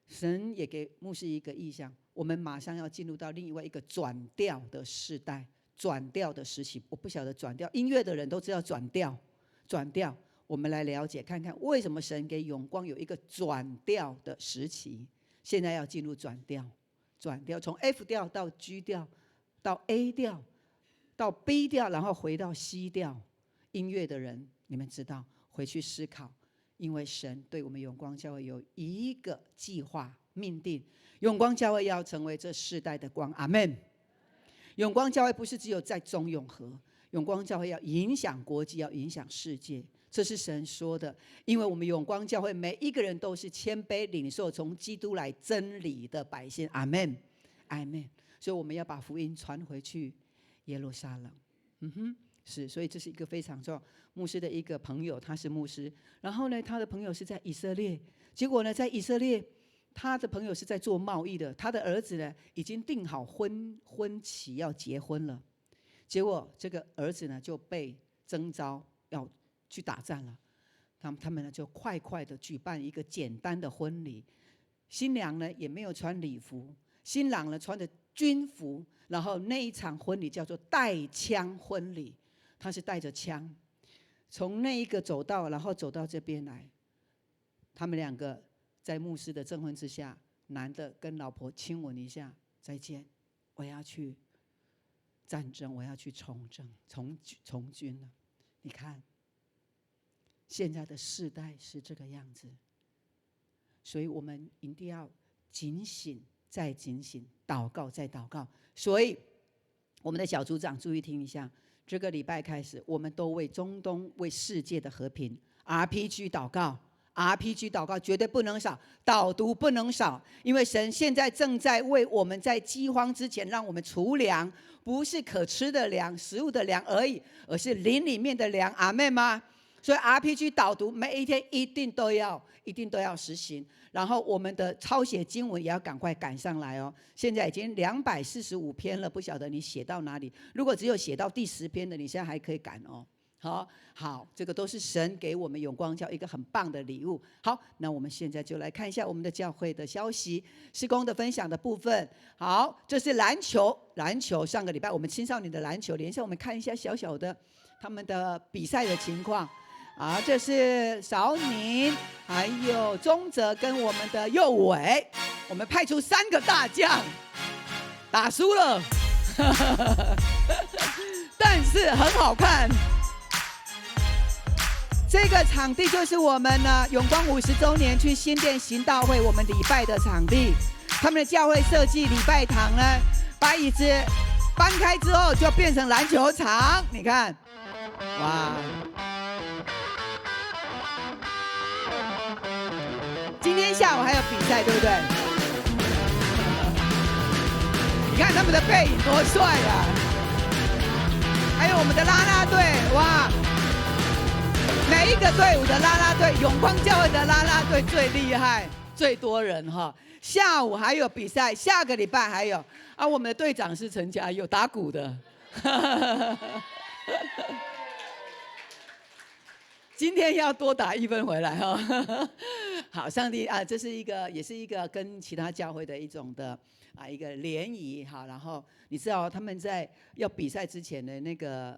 神也给牧师一个意象，我们马上要进入到另外一个转调的世代，转调的时期。我不晓得转调，音乐的人都知道转调。我们来了解看看，为什么神给永光有一个转调的时期？现在要进入转调，从 F 调到 G 调，到 A 调，到 B 调，然后回到 C 调。音乐的人，你们知道，回去思考，因为神对我们永光教会有一个计划命定，永光教会要成为这世代的光。阿们。永光教会不是只有在中永和，永光教会要影响国际，要影响世界，这是神说的。因为我们永光教会每一个人都是谦卑领受从基督来真理的百姓。阿们，阿们。所以我们要把福音传回去耶路撒冷。是，所以这是一个非常重要。牧师的一个朋友，他是牧师，然后呢，他的朋友是在以色列，结果呢，在以色列，他的朋友是在做贸易的，他的儿子呢，已经定好婚期要结婚了，结果这个儿子呢就被征召要去打仗了，他们呢就快的举办一个简单的婚礼，新娘呢也没有穿礼服，新郎呢穿着军服，然后那一场婚礼叫做带枪婚礼。他是带着枪，从那一个然后走到这边来。他们2个在牧师的证婚之下，男的跟老婆亲吻一下，再见，我要去战争，我要去从军了。你看，现在的世代是这个样子，所以我们一定要警醒，再警醒，祷告再祷告。所以，我们的小组长注意听一下。这个礼拜开始，我们都为中东、为世界的和平 RPG 祷告。RPG 祷告绝对不能少，导读不能少，因为神现在正在为我们在饥荒之前让我们储粮，不是可吃的粮、食物的粮而已，而是灵里面的粮。阿们吗？所以 RPG 导读每一天一定都要实行，然后我们的抄写经文也要赶快赶上来哦。现在已经245篇了，不晓得你写到哪里？如果只有写到第10篇的，你现在还可以赶哦。好，这个都是神给我们永光教一个很棒的礼物。好，那我们现在就来看一下我们的教会的消息，事工的分享的部分。好，这是篮球，上个礼拜我们青少年的篮球连线，我们看一下小小的他们的比赛的情况。这是少宁，还有宗泽跟我们的右伟，我们派出3个大将，打输了。但是很好看。这个场地就是我们呢永光50周年去新店行道会我们礼拜的场地。他们的教会设计礼拜堂呢，把椅子搬开之后就变成篮球场。你看，哇！今天下午还有比赛，对不对？你看他们的背影多帅啊！还有我们的啦啦队，哇！每一个队伍的啦啦队，永光教会的啦啦队最厉害，最多人哈。下午还有比赛，下个礼拜还有啊。我们的队长是陈嘉佑，打鼓的。今天要多打1分回来哈。好，上帝啊，这是一个，也是一个跟其他教会的一种的一个联谊哈。然后你知道他们在要比赛之前的那个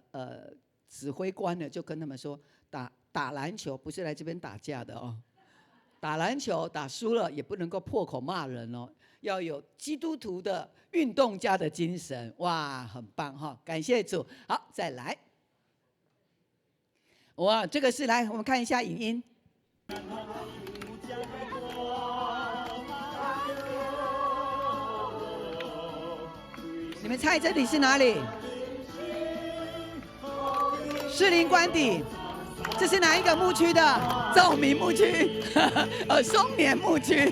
指挥官呢，就跟他们说，打篮球不是来这边打架的哦，打篮球打输了也不能够破口骂人哦，要有基督徒的运动家的精神。哇，很棒哈，感谢主。好，再来。哇，这个是来，我们看一下影音。你们猜这里是哪里？士林官邸。这是哪一个牧区的？奏明牧区，松年牧区。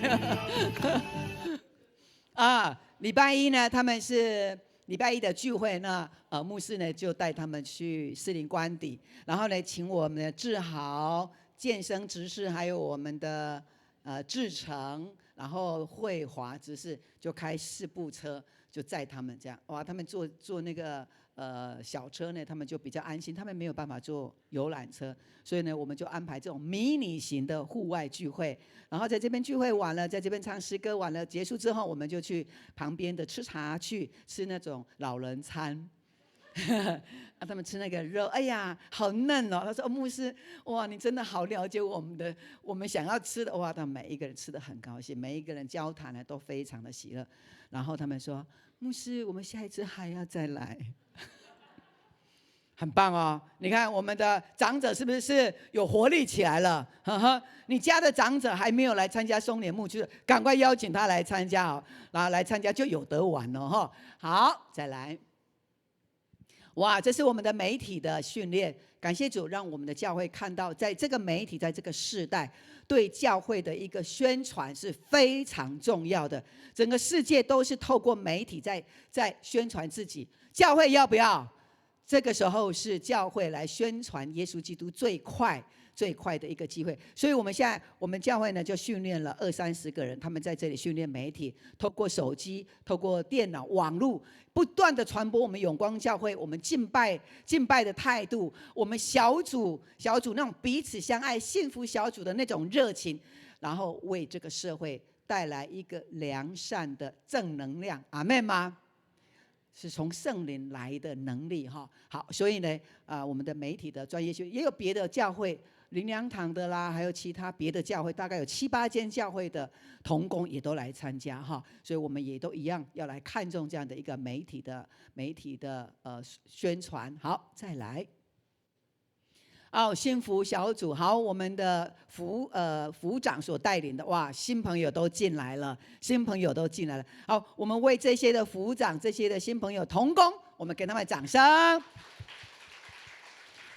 啊，礼拜一呢，他们是礼拜一的聚会呢，牧师呢就带他们去士林官邸，然后呢，请我们的志豪、建生执事，还有我们的志成，然后慧华执事，就开4部车，就载他们这样。哇，他们坐那个小车呢，他们就比较安心，他们没有办法坐游览车，所以呢，我们就安排这种迷你型的户外聚会，然后在这边聚会完了，在这边唱诗歌完了，结束之后，我们就去旁边的吃茶，去吃那种老人餐。他们吃那个肉，哎呀，好嫩哦！他说：“牧师，哇，你真的好了解我们想要吃的。”哇，他们每一个人吃得很高兴，每一个人交谈呢都非常的喜乐。然后他们说：“牧师，我们下一次还要再来。”很棒哦！你看我们的长者是不是有活力起来了？呵呵，你家的长者还没有来参加松年牧区，赶快邀请他来参加哦，然后来参加就有得玩了哈。好，再来。哇，这是我们的媒体的训练，感谢主，让我们的教会看到，在这个媒体，在这个世代，对教会的一个宣传是非常重要的。整个世界都是透过媒体在宣传自己，教会要不要？这个时候是教会来宣传耶稣基督最快的一个机会，所以我们现在我们教会呢就训练了20-30个人，他们在这里训练媒体，透过手机、透过电脑、网络，不断的传播我们永光教会我们敬拜的态度，我们小组那种彼此相爱、幸福小组的那种热情，然后为这个社会带来一个良善的正能量。阿们吗？是从圣灵来的能力哈。好，所以呢，我们的媒体的专业学也有别的教会，灵粮堂的啦，还有其他别的教会，大概有7-8间教会的同工也都来参加哈。所以我们也都一样要来看重这样的一个媒体的宣传。好，再来。幸福小组，好，我们的福长所带领的，哇，新朋友都进来了。好，我们为这些的福长、这些的新朋友同工，我们给他们掌声。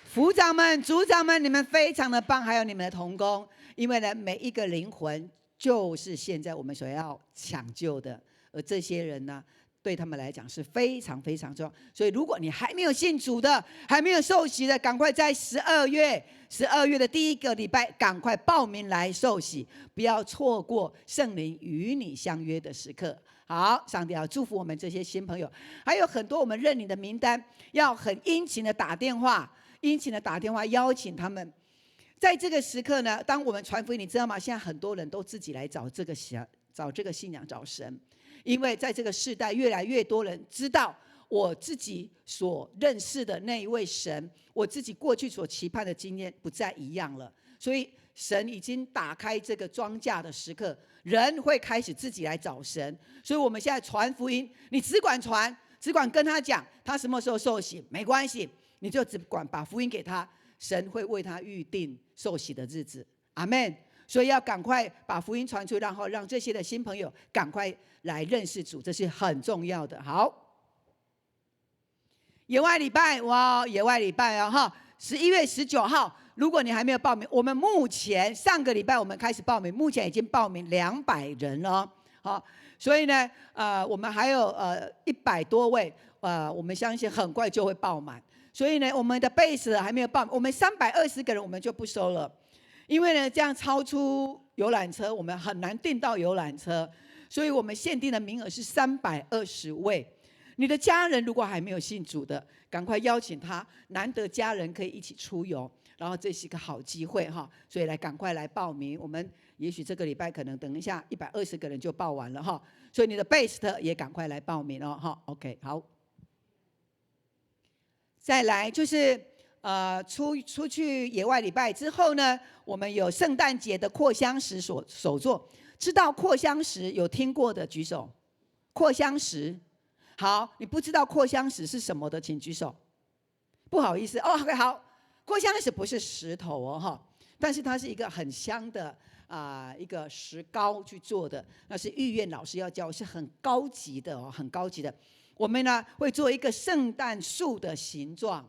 福长们、组长们，你们非常的棒，还有你们的同工，因为呢，每一个灵魂就是现在我们所要抢救的，而这些人呢，对他们来讲是非常非常重要。所以如果你还没有信主的，还没有受洗的，赶快在12月的第1个礼拜赶快报名来受洗，不要错过圣灵与你相约的时刻。好，上帝要祝福我们这些新朋友，还有很多我们认领的名单，要很殷勤的打电话邀请他们。在这个时刻呢，当我们传福音，你知道吗？现在很多人都自己来找这个信仰，找神。因为在这个世代，越来越多人知道我自己所认识的那一位神，我自己过去所期盼的经验不再一样了。所以神已经打开这个庄稼的时刻，人会开始自己来找神。所以我们现在传福音，你只管传，只管跟他讲他什么时候受洗，没关系，你就只管把福音给他，神会为他预定受洗的日子。阿们。所以要赶快把福音传出，然后让这些的新朋友赶快来认识主，这是很重要的。好，野外礼拜，哇，野外礼拜哦哈，11月19号，如果你还没有报名，我们目前上个礼拜我们开始报名，目前已经报名200人了，好，所以呢，我们还有100多位，我们相信很快就会爆满。所以呢，我们的 base 还没有报名，我们320个人我们就不收了。因为呢，这样超出游览车，我们很难订到游览车，所以我们限定的名额是320位。你的家人如果还没有信主的，赶快邀请他，难得家人可以一起出游，然后这是一个好机会哈，所以赶快来报名。我们也许这个礼拜可能等一下120个人就报完了哈，所以你的 base 也赶快来报名哦哈。OK， 好，再来就是。出去野外礼拜之后呢，我们有圣诞节的扩香石手作。知道扩香石有听过的举手。扩香石，好，你不知道扩香石是什么的，请举手。不好意思哦， OK， 好，扩香石不是石头哦哈，但是它是一个很香的一个石膏去做的，那是御苑老师要教，是很高级的哦，很高级的。我们呢会做一个圣诞树的形状。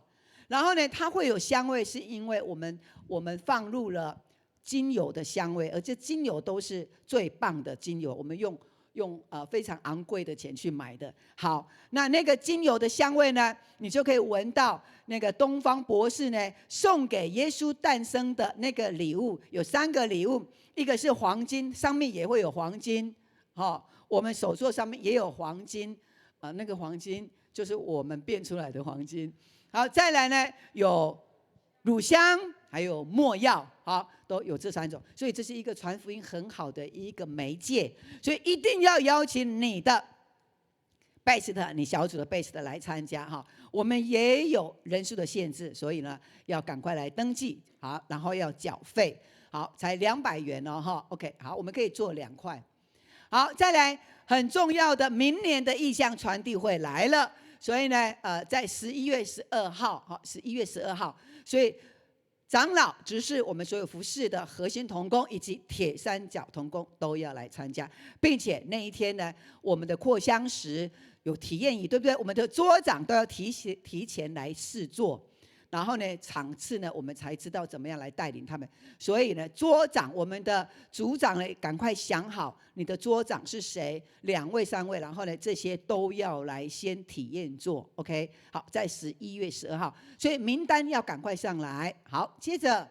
然后呢，它会有香味，是因为我们放入了精油的香味，而这精油都是最棒的精油，我们用非常昂贵的钱去买的。好，那个精油的香味呢，你就可以闻到那个东方博士呢送给耶稣诞生的那个礼物，有3个礼物，一个是黄金，上面也会有黄金，我们手作上面也有黄金，那个黄金就是我们变出来的黄金。好，再来呢，有乳香，还有没药，好，都有这3种，所以这是一个传福音很好的一个媒介，所以一定要邀请你的 best， 你小组的 best 来参加哈。我们也有人数的限制，所以呢，要赶快来登记，好，然后要缴费，好，才200元哦哈。OK， 好，我们可以做2块。好，再来很重要的，明年的异象传递会来了。所以呢，在11月12号，好，11月12号，所以长老、执事，我们所有服事的核心同工以及铁三角同工都要来参加，并且那一天呢，我们的扩香石有体验营，对不对？我们的桌长都要提前来试做。然后呢，场次呢，我们才知道怎么样来带领他们。所以呢，桌长，我们的组长呢，赶快想好你的桌长是谁，2位、3位，然后呢，这些都要来先体验做 ，OK？ 好，在11月12号，所以名单要赶快上来。好，接着，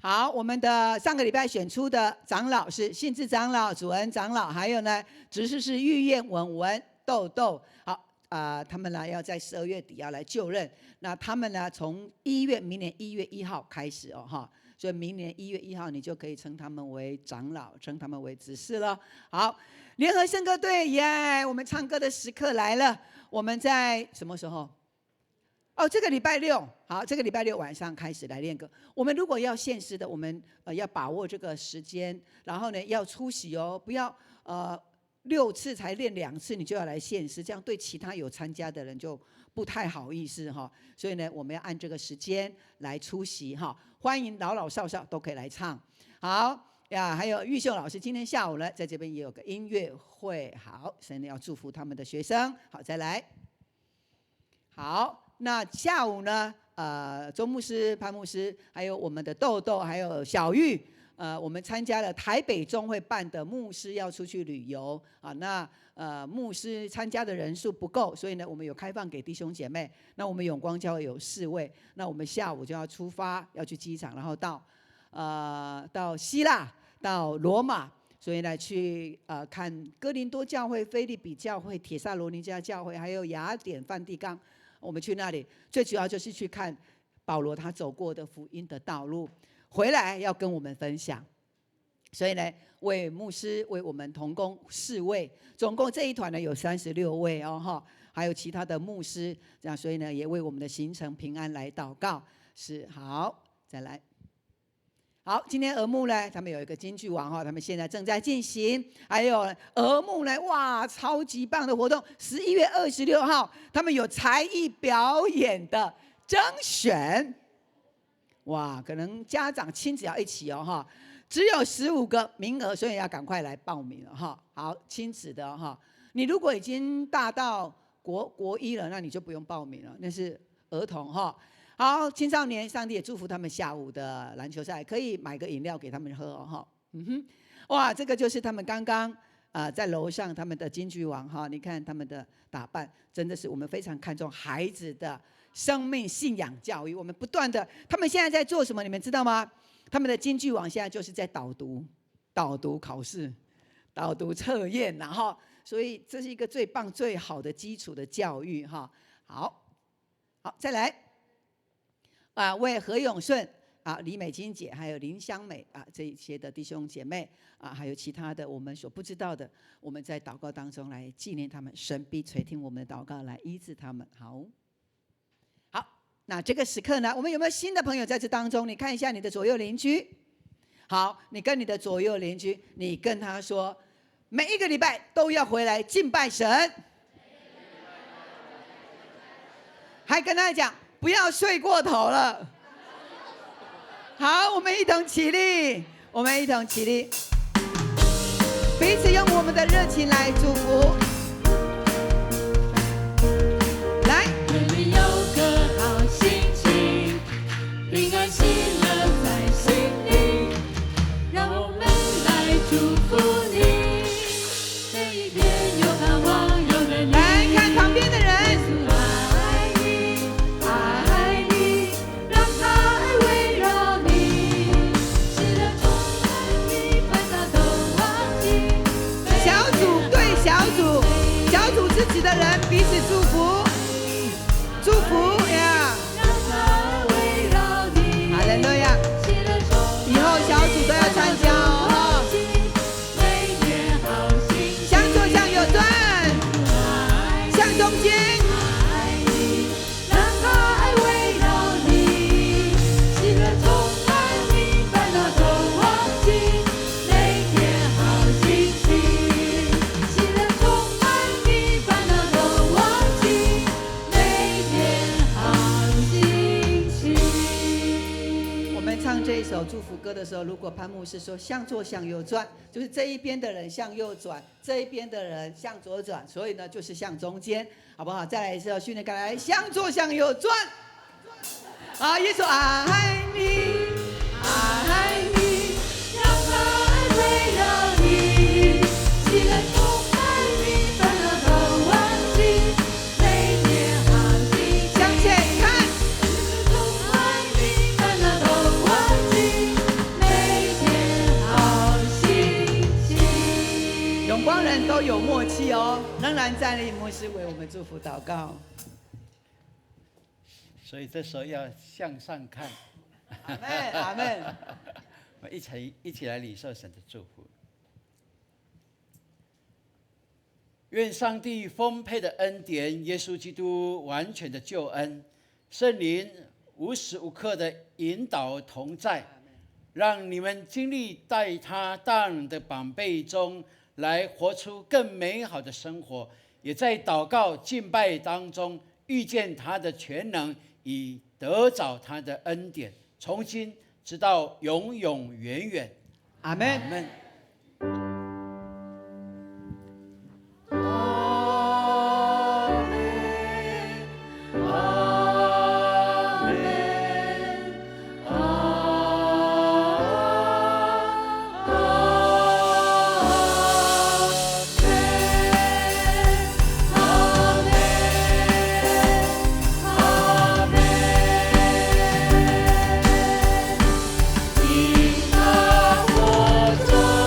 好，我们的上个礼拜选出的长老是信志长老、主恩长老，还有呢，执事是玉燕、文、豆豆。好。他们呢要在12月底要来就任，那他们呢从明年1月1号开始哦哈，所以明年1月1号你就可以称他们为长老，称他们为执事了。好，联合圣歌队耶，我们唱歌的时刻来了。我们在什么时候？哦，这个礼拜6，好，这个礼拜6晚上开始来练歌。我们如果要献诗的，我们要把握这个时间，然后呢要出席哦，不要6次才练2次，你就要来献诗，这样对其他有参加的人就不太好意思哈。所以呢，我们要按这个时间来出席哈。欢迎老老少少都可以来唱。好呀，还有玉秀老师今天下午呢，在这边也有个音乐会。好，神要祝福他们的学生。好，再来。好，那下午呢，周牧师、潘牧师，还有我们的豆豆，还有小玉。我们参加了台北中会办的牧师要出去旅游啊，那牧师参加的人数不够，所以呢，我们有开放给弟兄姐妹。那我们永光教会有4位，那我们下午就要出发，要去机场，然后到希腊，到罗马，所以呢去看哥林多教会、腓立比教会、帖撒罗尼迦教会，还有雅典、梵蒂冈。我们去那里，最主要就是去看保罗他走过的福音的道路。回来要跟我们分享，所以呢，为牧师、为我们同工4位，总共这一团呢有36位哦哈，还有其他的牧师，这样，所以呢也为我们的行程平安来祷告。是，好，再来。好，今天儿牧呢，他们有一个金句王哈，他们现在正在进行。还有儿牧呢，哇，超级棒的活动！11月26号，他们有才艺表演的征选。哇，可能家长亲子要一起哦哈，只有15个名额，所以要赶快来报名了哈。好，亲子的哈，你如果已经大到国一了，那你就不用报名了，那是儿童哈。好，青少年，上帝也祝福他们下午的篮球赛，可以买个饮料给他们喝哦哈。哇，这个就是他们刚刚在楼上他们的金句王哈，你看他们的打扮，真的是我们非常看重孩子的生命信仰教育。我们不断的，他们现在在做什么？你们知道吗？他们的金句王现在就是在导读考试、导读测验，然后所以这是一个最棒、最好的基础的教育哈。好，再来。为何永顺李美金姐还有林香美这一些的弟兄姐妹还有其他的我们所不知道的，我们在祷告当中来纪念他们，神必垂听我们的祷告，来医治他们。好，那这个时刻呢，我们有没有新的朋友在这当中？你看一下你的左右邻居。好，你跟你的左右邻居，你跟他说，每一个礼拜都要回来敬拜神，还跟他讲，不要睡过头了。好，我们一同起立，彼此用我们的热情来祝福。来，愿你有个好心情，平安喜乐在心里，让我们来祝福你。这一天有盼望，有能力。来看旁边的人。自己的人彼此祝福呀！哈利路亚！以后小组都要参加哦。向左向右转，向中间。这一首祝福歌的时候，如果潘牧师说向左向右转，就是这一边的人向右转，这一边的人向左转，所以呢就是向中间，好不好？再来一次，训练开来，向左向右转。好，耶稣爱你，爱你，让爱围绕你，喜乐充满你，烦恼都忘记，每天好心情。向前看。永光人都有默契哦，仍然站立，牧师为我们祝福祷告。所以这时候要向上看。阿们，阿们。我一起来领受神的祝福。愿上帝丰沛的恩典，耶稣基督完全的救恩，圣灵无时无刻的引导同在，让你们经历在他大能的膀臂中来活出更美好的生活，也在祷告敬拜当中遇见他的全能，以得着他的恩典，从今直到永永远远。阿们。阿们。因他活着。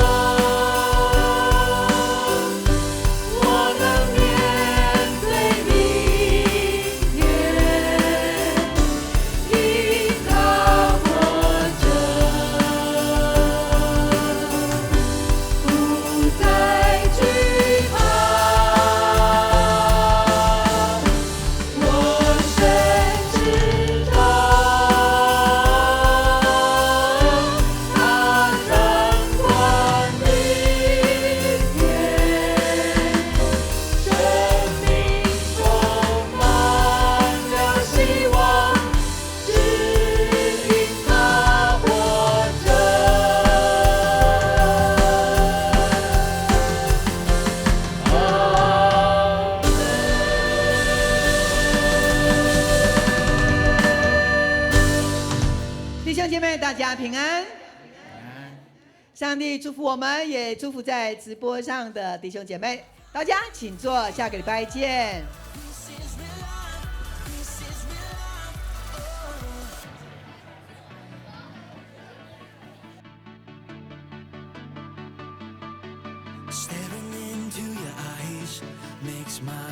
兄姐妹，大家平安。上帝祝福我们，也祝福在直播上的弟兄姐妹。大家请坐，下个礼拜见。Staring into your eyes makes my